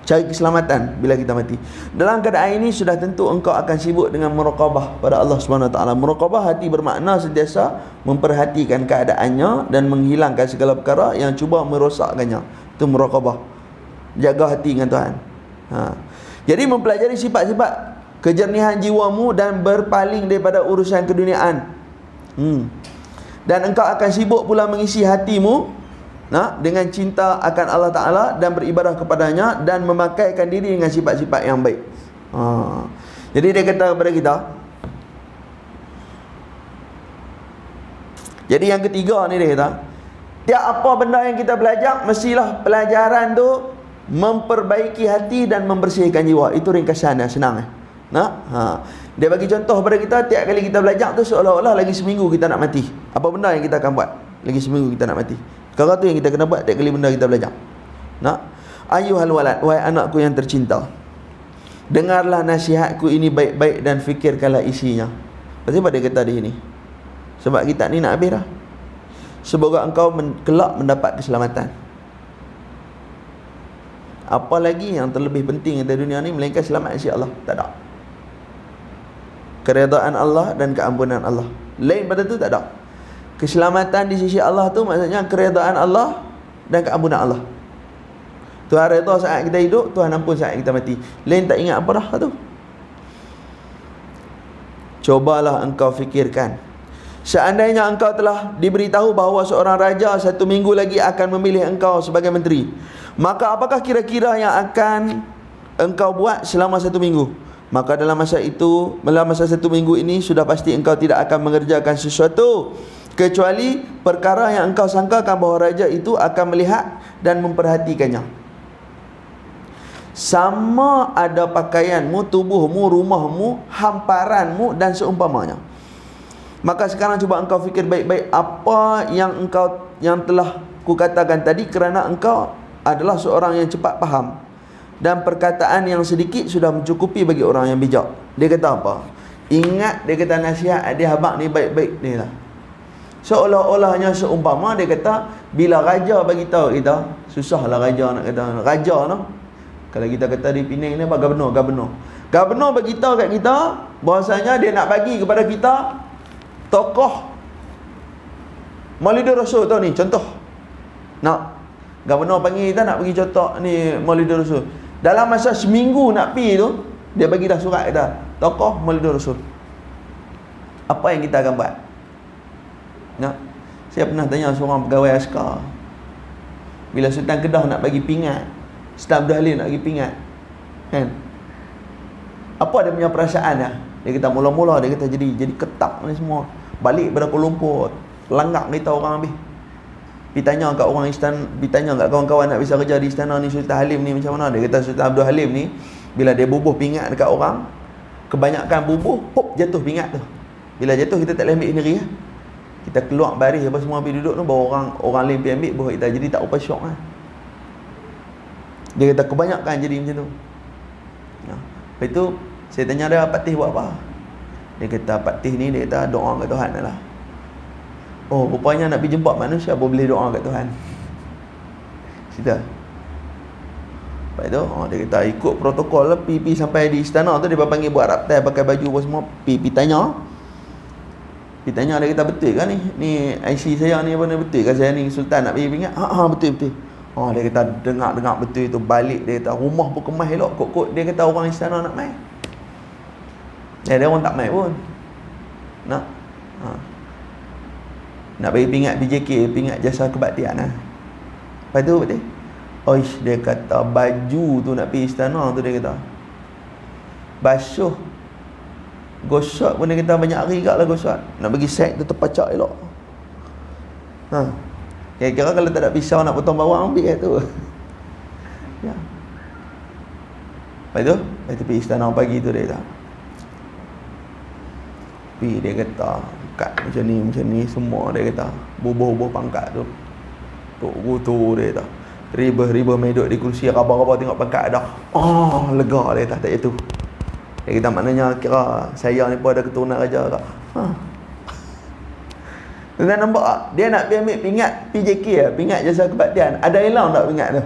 cari keselamatan bila kita mati. Dalam keadaan ini sudah tentu engkau akan sibuk dengan muraqabah pada Allah Subhanahu Wa Taala. Muraqabah hati bermakna sentiasa memperhatikan keadaannya dan menghilangkan segala perkara yang cuba merosakkannya. Itu muraqabah. Jaga hati dengan Tuhan. Jadi mempelajari sifat-sifat kejernihan jiwamu dan berpaling daripada urusan keduniaan. Dan engkau akan sibuk pula mengisi hatimu dengan cinta akan Allah Ta'ala dan beribadah kepadanya dan memakaikan diri dengan sifat-sifat yang baik. Jadi dia kata kepada kita, jadi yang ketiga ni dia kata, tiap apa benda yang kita belajar, mestilah pelajaran tu memperbaiki hati dan membersihkan jiwa. Itu ringkasannya, senang. Dia bagi contoh kepada kita, tiap kali kita belajar tu seolah-olah lagi seminggu kita nak mati. Apa benda yang kita akan buat? Lagi seminggu kita nak mati. Perkara tu yang kita kena buat tiap kali benda kita belajar. Ayyuhal walad, wahai anakku yang tercinta, dengarlah nasihatku ini baik-baik dan fikirkanlah isinya. Kenapa dia kata di sini? Sebab kita ni nak habis dah. Semoga engkau kelak mendapat keselamatan. Apa lagi yang terlebih penting di dunia ni melainkan selamat insya Allah? Tak ada. Keredaan Allah dan keampunan Allah. Lain pada tu tak ada. Keselamatan di sisi Allah tu maksudnya keredaan Allah dan keampunan Allah. Tuhan redha saat kita hidup, Tuhan ampun saat kita mati. Lain tak ingat apa dah tu. Cobalah engkau fikirkan, seandainya engkau telah diberitahu bahawa seorang raja 1 minggu lagi akan memilih engkau sebagai menteri, maka apakah kira-kira yang akan engkau buat selama 1 minggu? Maka dalam masa 1 minggu ini sudah pasti engkau tidak akan mengerjakan sesuatu kecuali perkara yang engkau sangkakan bahawa raja itu akan melihat dan memperhatikannya. Sama ada pakaianmu, tubuhmu, rumahmu, hamparanmu dan seumpamanya. Maka sekarang cuba engkau fikir baik-baik apa yang telah kukatakan tadi, kerana engkau adalah seorang yang cepat faham dan perkataan yang sedikit sudah mencukupi bagi orang yang bijak. Dia kata apa? Ingat, dia kata nasihat dia habaq ni baik-baik ni lah. Seolah-olahnya seumpama dia kata, bila raja bagi tahu kita, susahlah raja nak kata. Raja no. Kalau kita kata di Penang ni apa? Gubernur bagi tahu kat kita bahasanya dia nak bagi kepada kita tokoh Maulidur Rasul tahu ni, contoh. Gubernur panggil kita nak bagi contoh ni Maulidur Rasul. Dalam masa seminggu nak pergi tu, dia bagi dah surat kita, tokoh Maulidur Rasul. Apa yang kita akan buat? Saya pernah tanya seorang pegawai askar, bila Sultan Kedah nak bagi pingat, Sultan Abdul Halim nak bagi pingat, kan? Apa dia punya perasaan dia? Dia kata mula-mula dia kata jadi ketak ni semua. Balik pada Kuala Lumpur, langgar kita orang habis. Pergi tanya kat orang istana, pergi tanya kat kawan-kawan nak bisa kerja di istana ni, Sultan Halim ni macam mana. Dia kata Sultan Abdul Halim ni bila dia bubuh pingat dekat orang, kebanyakan bubuh pop jatuh pingat tu. Bila jatuh kita tak boleh ambil sendiri lah. Kita keluar baris apa semua pergi duduk tu, baru orang lain pergi ambil, baru kita jadi tak apa syok lah. Dia kata kebanyakan jadi macam tu. Lepas tu saya tanya dia, Pak Tih buat apa? Dia kata Pak Tih ni dia kata doa kat Tuhan lah. Oh, rupanya nak pergi jumpa manusia pun boleh doa kat Tuhan. Cerita. Lepas tu dia kata ikut protokol lah, pergi sampai di istana tu dia panggil buat raptai, pakai baju apa semua, pergi tanya. Pergi tanya, dia kata betul kan ni IC saya ni apa ni, betul kan saya ni Sultan nak pergi pingat? Betul. Dia kata dengar betul itu. Balik dia kata rumah pun kemas elok, kok dia kata orang istana nak mai. Dia orang tak mai pun. Nak bagi pingat PJK, pingat jasa kebaktian lah. Lepas tu betul. Dia kata baju tu nak pergi istana tu, dia kata basuh, gosok pun dia kata banyak hari kat lah gosok. Nak bagi set tu terpacak elok. Kira-kira kalau tak ada pisau nak potong bawang, ambil tu. Ya. Lepas tu pergi istana pagi tu dia kata. Pergi dia kata kat macam ni semua dia kata. Bubuh-bubuh pangkat tu. Tok gutu dia kata. Riba medok di kursi, raba-raba tengok pangkat dah. Lega dia kata tak jatuh. Dia kata maknanya kira saya ni pun ada keturunan raja tak. Tuan nampak tak? Dia nak pergi ambil pingat PJK lah, pingat jasa kebaktian. Ada hilang tak pingat tu?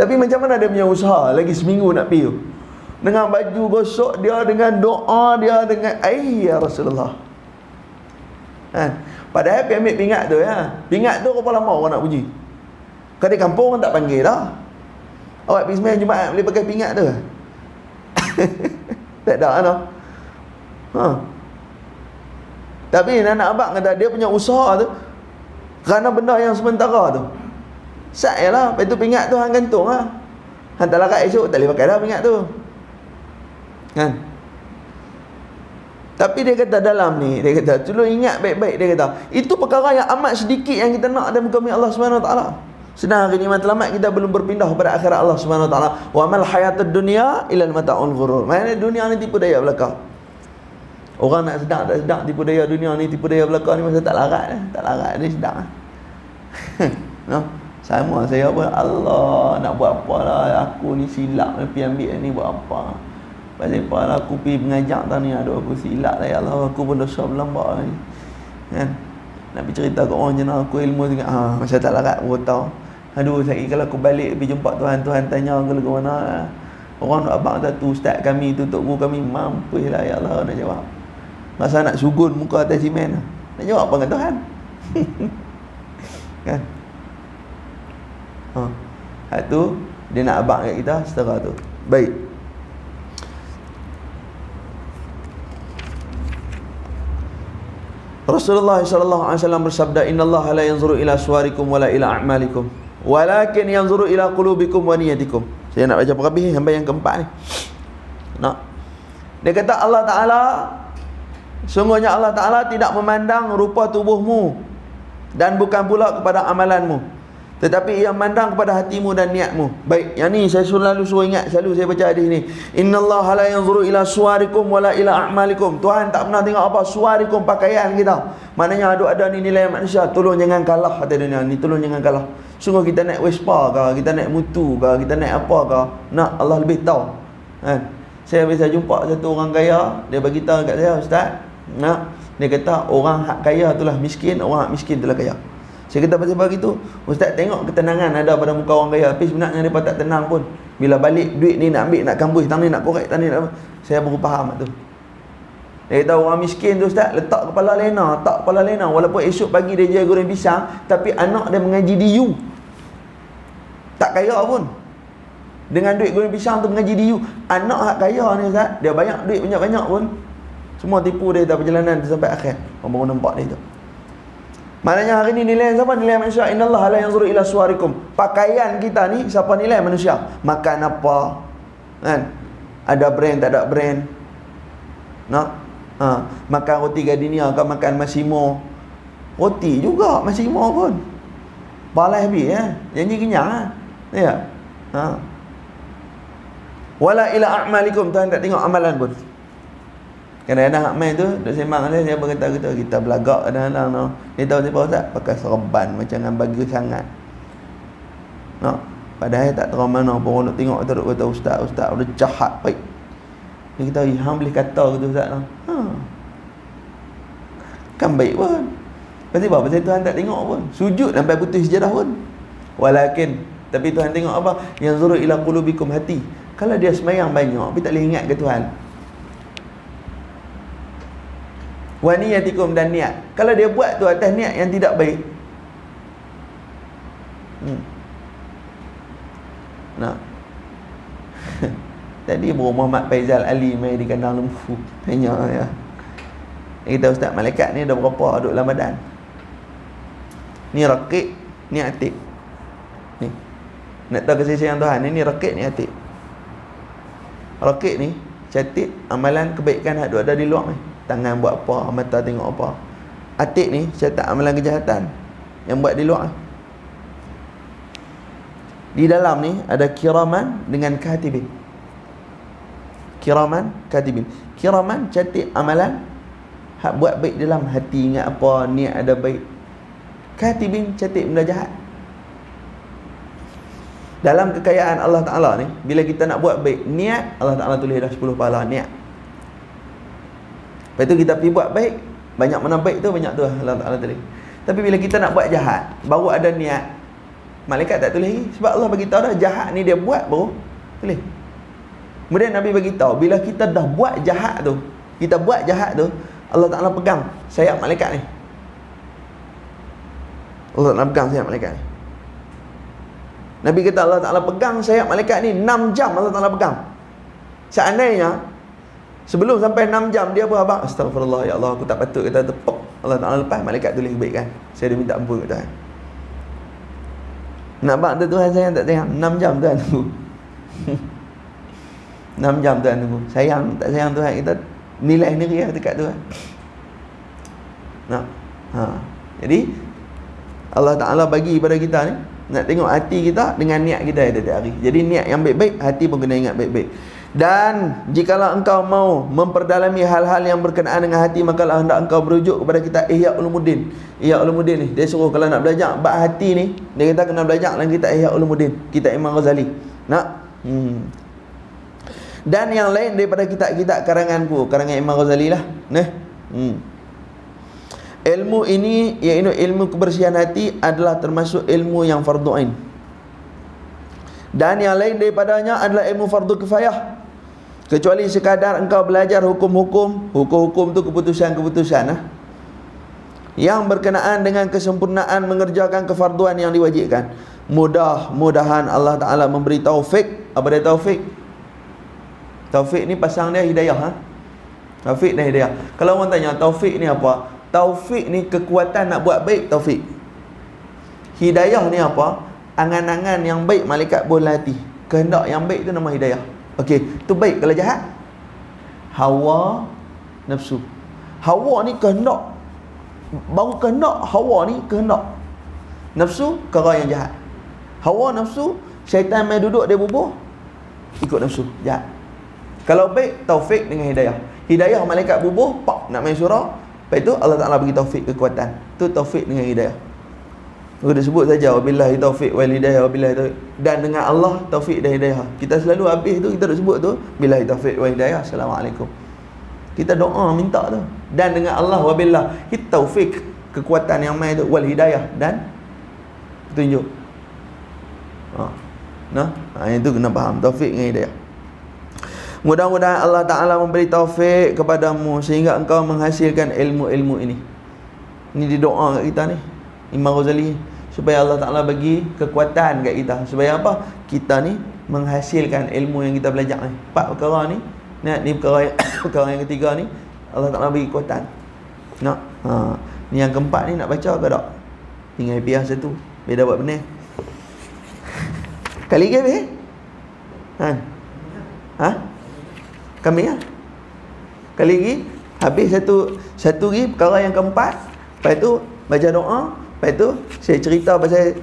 Tapi macam mana dia punya usaha lagi seminggu nak pergi tu? Dengan baju gosok dia, dengan doa dia, dengan ya Rasulullah. Padahal pergi ambil pingat tu ya. Pingat tu berapa lama orang nak puji? Kalau di kampung orang tak panggil dah. Awak pergi sembahyang Jumaat boleh pakai pingat tu? Tak ada kan? Tapi anak abang kata dia punya usaha tu kerana benda yang sementara tu. Sat lah. Lepas tu pingat tu hang gantung lah. Hang tak larat esok tak boleh pakai dah pingat tu. Kan? Tapi dia kata dalam ni, dia kata tolong ingat baik-baik, dia kata itu perkara yang amat sedikit yang kita nak dalam muka Allah Subhanahu Wa Taala. Sedang hari ni matlamat kita belum berpindah kepada akhirat Allah Subhanahu Wa Taala. Wa mal hayatud dunya illa al-mata'ul ghurur. Maknanya dunia ni tipu daya belaka. Orang nak sedang tak sedang tipu daya dunia ni, tipu daya belaka ni masa tak larat ni sedang. Sama saya pun, Allah nak buat apa lah, aku ni silap pergi ambil ni buat apa. Pasal apa lah aku pergi mengajar tadi, aduh aku silap lah ya Allah, aku pun dosa berlambak ni. Kan? Nak pergi cerita kat orang jenak aku ilmu tengok, masa tak larat aku tahu. Aduh, saya kalau aku balik pergi jumpa Tuhan, Tuhan tanya aku ke mana. Orang nak abang satu, ustaz kami, tutup guru kami, mampus lah ya Allah nak jawab. Masa nak sugun muka atas simen, nak jawab apa dengan Tuhan? Kan? Tu dia nak abang kat kita setara tu. Baik. Rasulullah sallallahu alaihi wasallam bersabda, "Innallaha la yanzuru ila suwarikum wala ila a'malikum, walakin yanzuru ila qulubikum wa niyatikum." Saya nak baca perhabis sampai yang keempat ni. Dia kata Allah Taala, sungguhnya Allah Ta'ala tidak memandang rupa tubuhmu dan bukan pula kepada amalanmu, tetapi ia memandang kepada hatimu dan niatmu. Baik, yang ni saya selalu suruh ingat, selalu saya baca hadis ni. Innallaha la yanzuru ila suwarikum wala ila a'malikum. Tuhan tak pernah tengok apa suwarikum, pakaian kita. Maknanya ada ni nilai manusia. Tolong jangan kalah atas dunia ni, tolong jangan kalah. Sungguh kita naik Vespa ke, kita naik Mutu ke, kita naik apa ke, nak Allah lebih tahu. Saya biasa jumpa satu orang kaya, dia bagi tahu kat saya, ustaz, dia kata orang hak kaya itulah miskin, orang hak miskin itulah kaya. Saya kata pasal begitu, ustaz tengok ketenangan ada pada muka orang kaya, tapi sebenarnya mereka tak tenang pun. Bila balik duit ni nak ambil, nak kambus, tang ni nak korek, tang ni nak apa. Saya baru faham tu. Dia kata orang miskin tu ustaz letak kepala lena, tak kepala lena, walaupun esok pagi dia jual goreng pisang, tapi anak dia mengaji di U. Tak kaya pun. Dengan duit goreng pisang tu mengaji di U. Anak hak kaya ni ustaz, dia banyak duit banyak-banyak pun, semua tipu dia dalam perjalanan dia sampai akhir. Orang baru nampak dia tu. Maknanya hari ni nilai siapa? Nilai manusia. Innallaha la yanzuru ila suwarikum. Pakaian kita ni siapa nilai manusia? Makan apa? Kan? Ada brand, tak ada brand. Nak? Makan roti gardenia ke makan Massimo. Roti juga Massimo pun. Balai habis janji kenyang ya. Wala ila a'malikum, Tuhan tak tengok amalan pun. Kadang-kadang amal tu duk sembang dia, saya berkata kita belagak kadang-kadang no. Dia tahu siapa tak pakai serban macam dengan bagi sangat. No. Padahal tak tahu mana pun nak tengok tu duk kata ustaz udah jahat baik. Dia kata hang boleh kata gitu ustaz no. Kan baik pun. Pasal Tuhan tak tengok pun. Sujud sampai putus sejadah pun. Walakin, tapi Tuhan tengok apa? Yang zuru ila qulubikum, hati. Kalau dia semayang banyak, tapi tak boleh ingat ke Tuhan. Wa niyatikum, dan niat. Kalau dia buat tu atas niat yang tidak baik. Nah. Tadi Muhammad Faizal Ali mai di kandang lembu. Tanya ya. Dia kata ustaz, malaikat ni dah berapa duduk dalam badan? Ni rakik, ni atik. Ni. Nak tahu kasih sayang Tuhan, ni rakik, ni atik. Rakik ni catat amalan kebaikan hak ada di luar ni. Tangan buat apa, mata tengok apa. Atik ni catat amalan kejahatan yang buat di luar. Di dalam ni ada kiraman dengan katibin. Kiraman, katibin. Kiraman catat amalan hak buat baik dalam hati, ingat apa, niat ada baik. Katibin catat benda jahat. Dalam kekayaan Allah Ta'ala ni, bila kita nak buat baik, niat, Allah Ta'ala tulis dah 10 pahala niat. Lepas tu kita pergi buat baik, banyak mana baik tu, banyak tu Allah Ta'ala tulis. Tapi bila kita nak buat jahat, baru ada niat, malaikat tak tulis lagi. Sebab Allah bagi tahu dah, jahat ni dia buat baru tulis. Kemudian Nabi bagi tahu, bila kita dah buat jahat tu, Allah Ta'ala pegang sayap malaikat ni. Allah Ta'ala pegang sayap malaikat ni. Nabi kata Allah Ta'ala pegang sayap malaikat ni 6 jam Allah Ta'ala pegang. Seandainya sebelum sampai 6 jam dia apa? Astagfirullah, ya Allah, aku tak patut kata tepuk. Allah Ta'ala lepas, malaikat tulis kebaikan. Saya dah minta ampun kat Tuhan. Nak bak Tuhan sayang tak sayang? 6 jam Tuhan tunggu. 6 jam Tuhan tunggu. Sayang tak sayang Tuhan, kita nilai sendiri lah dekat Tuhan. Nah. Jadi Allah Ta'ala bagi pada kita ni, nak tengok hati kita dengan niat kita setiap hari. Jadi niat yang baik-baik, hati pun kena ingat baik-baik. Dan jikalau engkau mau memperdalami hal-hal yang berkenaan dengan hati, makalah hendak engkau berujuk kepada kita Ihya Ulumuddin. Ihya Ulumuddin ni, dia suruh kalau nak belajar bab hati ni, dia kata kena belajar dalam kitab Ihya Ulumuddin, kitab Imam Ghazali. Nak? Dan yang lain daripada kitab-kitab karanganku, karangan Imam Ghazali lah. Ilmu ini, iaitu ilmu kebersihan hati, adalah termasuk ilmu yang fardu ain. Dan yang lain daripadanya adalah ilmu fardu kifayah. Kecuali sekadar engkau belajar hukum-hukum tu keputusan-keputusan yang berkenaan dengan kesempurnaan mengerjakan kefarduan yang diwajibkan. Mudah-mudahan Allah Ta'ala memberi taufik. Apa dia taufik? Taufik ni pasang dia hidayah. Taufik dan hidayah. Kalau orang tanya taufik ni apa? Taufik ni kekuatan nak buat baik, taufik. Hidayah ni apa? Angan-angan yang baik malaikat boleh hati. Kehendak yang baik tu nama hidayah. Okey, tu baik. Kalau jahat, hawa nafsu. Hawa ni kehendak. Baru kehendak, hawa ni kehendak. Nafsu perkara yang jahat. Hawa nafsu, syaitan main duduk dia bubuh, ikut nafsu, jahat. Kalau baik, taufik dengan hidayah. Hidayah malaikat bubuh, pak nak main surah. Lepas itu Allah Ta'ala bagi taufik, kekuatan. Itu taufik dengan hidayah. Aku dah sebut saja, wabillahi taufik wal hidayah, wabillahi taufik. Dan dengan Allah taufik dan hidayah. Kita selalu habis tu kita dah sebut tu, billahi taufik wal hidayah, assalamualaikum. Kita doa minta tu. Dan dengan Allah wabillahi taufik, kekuatan yang mai tu, wal hidayah, dan petunjuk. Itu kena faham, taufik dengan hidayah. Mudah-mudahan Allah Ta'ala memberi taufik kepadamu sehingga engkau menghasilkan ilmu-ilmu ini. Ini didoa kat kita ni, Imam Ghazali, supaya Allah Ta'ala bagi kekuatan kat kita. Supaya apa? Kita ni menghasilkan ilmu yang kita belajar ni. 4 perkara ni, ni perkara yang ketiga ni, Allah Ta'ala bagi kekuatan. Ni yang keempat ni nak baca ke tak? Tinggal biar satu, biar dapat benar. Kali ke habis? Ha? Kami lah. Kali lagi habis satu lagi perkara yang keempat. Lepas tu baca doa. Lepas tu saya cerita pasal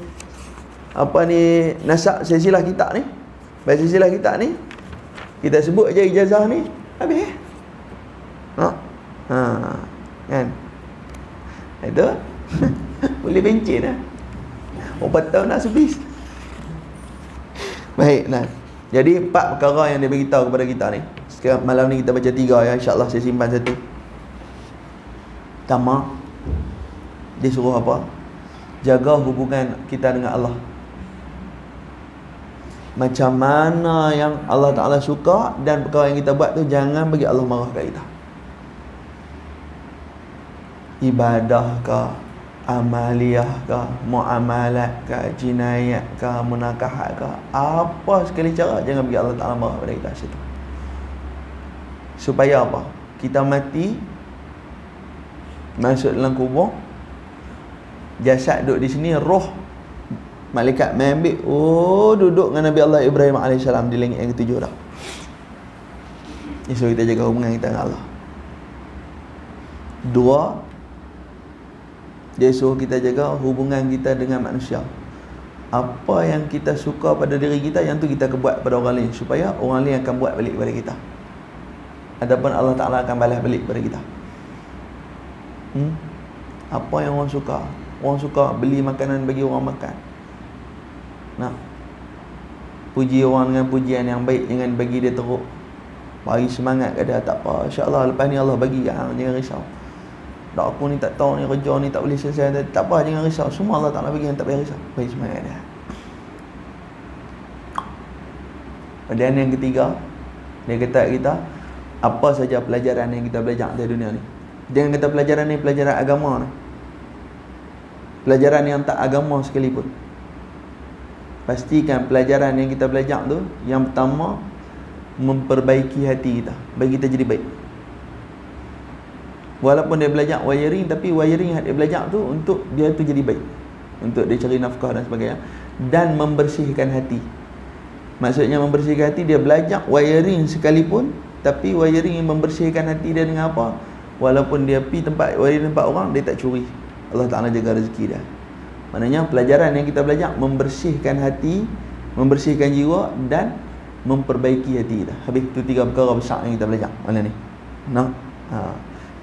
apa ni, nasab silsilah kitab ni. Pasal silsilah kitab ni kita sebut je ijazah ni, habis. Kan? Itu boleh bencin lah. 4 tahun nak habis. Baik, nah. Jadi 4 perkara yang dia beritahu kepada kita ni. Sekarang malam ni kita baca 3 ya, insya-Allah saya simpan satu. Pertama, dia suruh apa? Jaga hubungan kita dengan Allah. Macam mana yang Allah Ta'ala suka, dan perkara yang kita buat tu jangan bagi Allah marah kat kita. Ibadah ke, amaliyah ke, muamalat ke, jinayat ke, munakahat ke, apa sekali cara jangan bagi Allah Ta'ala marah pada kita situ. Supaya apa? Kita mati, masuk dalam kubur, jasad duduk di sini, roh malaikat mengambil, duduk dengan Nabi Allah Ibrahim AS di langit yang ke-7 dah. So kita jaga hubungan kita dengan Allah. 2, dia suruh kita jaga hubungan kita dengan manusia. Apa yang kita suka pada diri kita, yang tu kita buat pada orang lain, supaya orang lain akan buat balik pada kita. Adapun Allah Ta'ala akan balas balik pada kita. Apa yang orang suka? Orang suka beli makanan bagi orang makan. Puji orang dengan pujian yang baik, jangan bagi dia teruk. Bagi semangat kat dia, tak apa, insya-Allah lepas ni Allah bagi, jangan risau. Dak aku ni tak tahu ni kerja ni tak boleh selesai, tak apa, jangan risau, semua Allah Ta'ala bagi, yang tak payah risau. Bagi semangat dia. Dan yang ketiga, dia kata kita, apa saja pelajaran yang kita belajar di dunia ni, jangan kata pelajaran ni pelajaran agama ni, pelajaran yang tak agama sekalipun, pastikan pelajaran yang kita belajar tu, yang pertama, memperbaiki hati kita, bagi kita jadi baik. Walaupun dia belajar wiring, tapi wiring yang dia belajar tu untuk dia tu jadi baik, untuk dia cari nafkah dan sebagainya, dan membersihkan hati. Maksudnya membersihkan hati, dia belajar wiring sekalipun, tapi wiring yang membersihkan hati dia dengan apa? Walaupun dia pergi tempat wiring tempat orang, dia tak curi. Allah Ta'ala jaga rezeki dia. Maknanya pelajaran yang kita belajar membersihkan hati, membersihkan jiwa, dan memperbaiki hati kita. Habis tu 3 perkara besar yang kita belajar malam ni.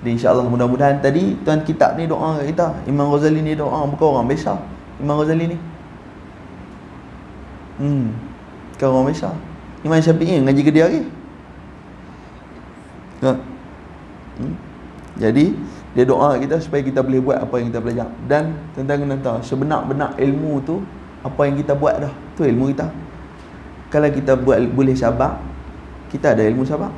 Jadi insya-Allah mudah-mudahan tadi tuan kitab ni doa kat kita. Imam Ghazali ni doa bukan orang biasa. Imam Ghazali ni bukan orang biasa. Imam Syafi'i ngaji ke dia lagi. Jadi dia doa kita supaya kita boleh buat apa yang kita belajar. Dan tentang kena tahu, sebenar-benar ilmu tu apa yang kita buat dah, tu ilmu kita. Kalau kita buat boleh sabar, kita ada ilmu sabar.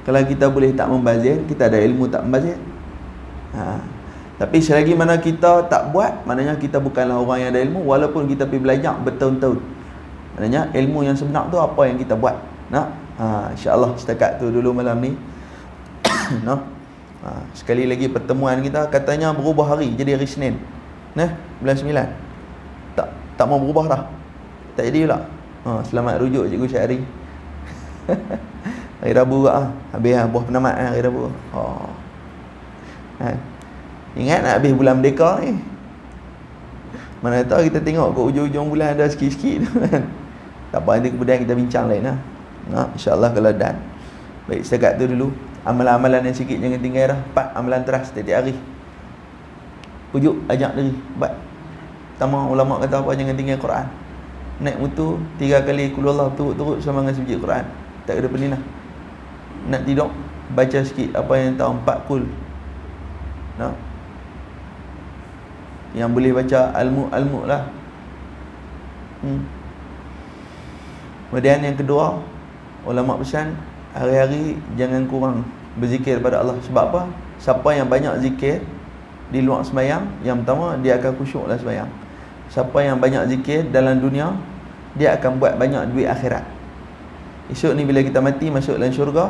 Kalau kita boleh tak membazir, kita ada ilmu tak membazir. Tapi selagi mana kita tak buat, maknanya kita bukanlah orang yang ada ilmu, walaupun kita pergi belajar bertahun-tahun. Maknanya ilmu yang sebenar tu apa yang kita buat. InsyaAllah setakat tu dulu malam ni. Sekali lagi pertemuan kita katanya berubah hari jadi hari Senin. Bulan 9. Tak mau berubah dah. Tak jadi pula. Selamat rujuk Cikgu Syahri. Hari Rabu lah. Habis buah penamat hari Rabu. Ingat nak habis bulan Merdeka ni. Mana tahu kita tengok kat ujung-ujung bulan ada sikit-sikit kan. Tak apa, nanti kemudian kita bincang lain lah. InsyaAllah kalau dan. Baik, setakat tu dulu. Amalan-amalan yang sikit jangan tinggal dah. 4 amalan teras setiap hari. Pujuk, ajak diri buat. Pertama ulama kata apa? Jangan tinggal Quran. Naik motor 3 kali qul Allah turut-turut sama dengan sebiji Quran. Tak ada peninah. Nak tidur baca sikit apa yang tahu 4 qul. Yang boleh baca al-mu lah. Kemudian yang kedua, ulama pesan hari-hari jangan kurang berzikir pada Allah. Sebab apa? Siapa yang banyak zikir di luar sembahyang, yang pertama dia akan khusyuk dalam sembahyang. Siapa yang banyak zikir dalam dunia, dia akan buat banyak duit akhirat. Esok ni bila kita mati masuk dalam syurga,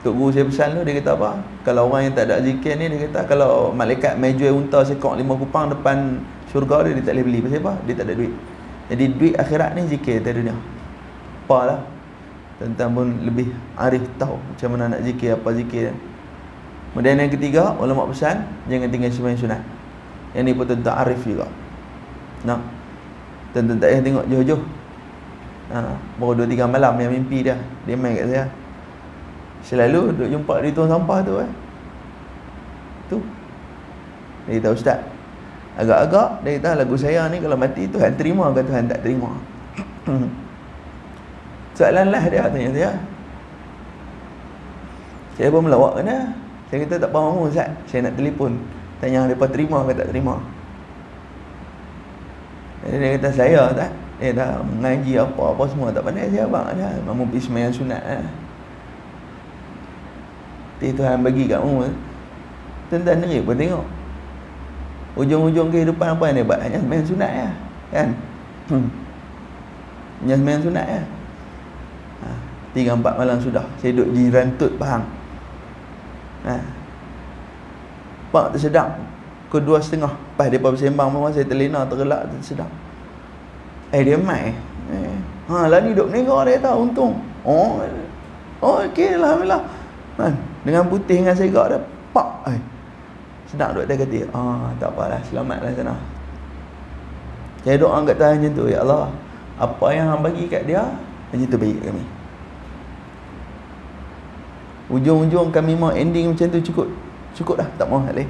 Tok Guru saya pesan tu, dia kata apa? Kalau orang yang tak ada zikir ni, dia kata kalau malaikat mai jual unta sekok 5 kupang depan syurga dia tak boleh beli. Pasal apa? Dia tak ada duit. Jadi duit akhirat ni zikir di dunia. Apalah Tuan-tuan pun lebih arif tahu macam mana nak zikir, apa zikir. Kemudian yang ketiga, ulama pesan jangan tinggal sembahyang sunat. Yang ni pun tuan-tuan arif juga. Nak tuan-tuan tak payah tengok jauh-jauh. Baru 2-3 malam yang mimpi dia main kat saya. Selalu duk jumpa di tuang sampah tu tu. Dia kata, ustaz, agak-agak dia kata lagu saya ni kalau mati Tuhan terima ke Tuhan tak terima? Soalan lah dia tanya saya. Saya pun melawak kena. Saya kata tak faham ustaz, saya nak telefon tanya mereka terima ke tak terima. Dia kata saya tak, dia dah mengaji apa semua tak pandai saya abang dah. Mamu pergi sembahyang sunat Tuhan bagi kat kamu. Tuan-tuan dengar pun tengok. Ujung-ujung kehidupan apa yang dia buat? Hanya sembahyang sunat kan? Hanya sembahyang sunat 3-4 malam sudah. Saya duduk di Rantut Pahang. Pak tersedap. Pukul 2.30. Lepas dia bersembang memang saya terlena, tergelak, tersedap. Dia mai. Lah ni duduk menengok dia tahu untung. Okey, alhamdulillah. Dengan putih dengan segak dia. Pak. Sedap duduk atas katil. Tak apalah, selamatlah sana. Saya doa kat Tuhan macam tu, ya Allah, apa yang Hang bagi kat dia, macam tu bagi kat kami. Ujung-ujung kami mau ending macam tu cukup dah, tak mau hal lain.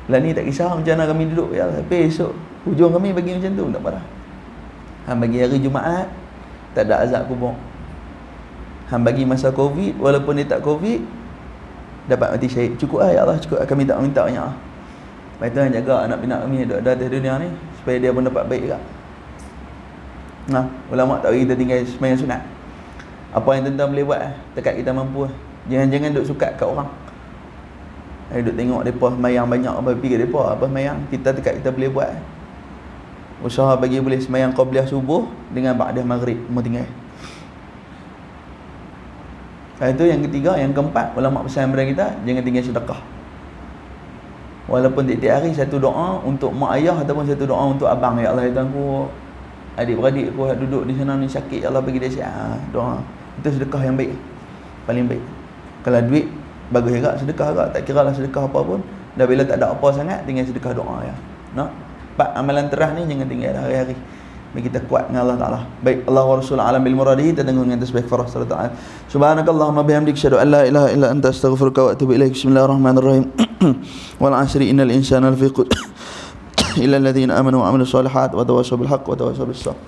Lah ni tak kisah macam mana kami duduk, ya Allah, tapi esok ujung kami bagi macam tu, tak apa dah. Hang bagi hari Jumaat, tak ada azab kubur. Hang bagi masa Covid, walaupun dia tak Covid, dapat mati syahid. Cukup lah, ya Allah, cukup lah. Kami tak minta banyak lah. Baik Tuhan jaga anak pinak kami duduk atas dunia ni, supaya dia pun dapat baik juga. Ulama tak bagi kita tinggal sembahyang sunat. Apa yang tuan-tuan boleh buat dekat kita mampu. Jangan-jangan duk sukat kat orang. Duk tengok mereka sembahyang banyak, apa fikir mereka apa sembahyang. Kita dekat kita boleh buat. Usaha bagi boleh sembahyang qabliyah subuh dengan ba'dah maghrib, mau tinggal. Itu yang ketiga. Yang keempat, ulama pesan kepada kita, jangan tinggal sedekah. Walaupun tiap-tiap hari satu doa untuk mak ayah ataupun satu doa untuk abang, ya Allah, aku adik-beradik aku duduk di sana ni sakit, ya Allah bagi dia sihat. Doa itu sedekah yang baik, paling baik. Kalau duit bagus juga, sedekah juga, tak kira lah sedekah apa pun. Dah bila tak ada apa sangat, tinggal sedekah doa ya. Amalan terah ni jangan tinggal hari-hari. Bagi kita kuat dengan Allah Ta'ala. Baik, Allah wa Rasul alam bil muradihi. Kita tengok dengan tasbih farah sallallahu ta'ala. Subhanakallahumma bihamdik, asyhadu an la ilaha illa anta, astaghfiruka wa atubu ilaik. Bismillahirrahmanirrahim. Wal 'asri innal insana lafi khusr illa alladhina amanu wa 'amilus solihat wa tawassaw bil haqq wa tawassaw bis sabr.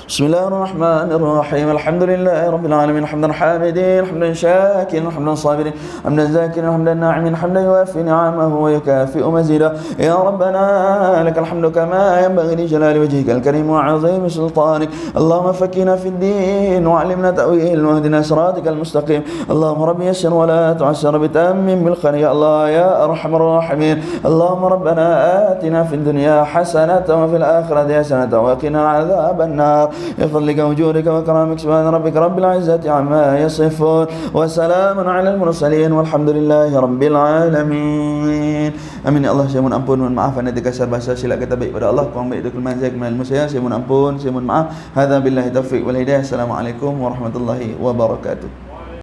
Bismillahirrahmanirrahim. Alhamdulillahi rabbil alamin, hamdan hamidin, hamdan syakirin, hamdan sabirin, hamdan zakirin, hamdan na'imin, hamdan yuwaffi ni'amahu wa yukafi'u mazida. Ya Rabbana lakal hamdu kama yanbaghi li jalali wajhikal karim wa 'azimi sultanik. Allahumma fakkina fid din wa 'allimna ta'wil wa hdina siratikal mustaqim. Allahumma rabbi yassir wa la tu'assir bitammim bil khair ya Allah ya arhamar rahimin. Allahumma rabbana atina fid dunya hasanatan wa fil akhirati hasanatan wa qina 'adzaban nar. يا فضلك وجودك وكرامك سبحان ربك رب العزة عما يصفون وسلام على المرسلين والحمد لله رب العالمين. Amin ya Allah. Saya mohon ampun, mohon maaf anda terkasar bahasa silap kata baik pada Allah, kurang baik kelemahan saya kemal ilmu saya mohon ampun, saya mohon maaf. Hadza billahi taufiq wal hidayah. Assalamualaikum warahmatullahi wabarakatuh.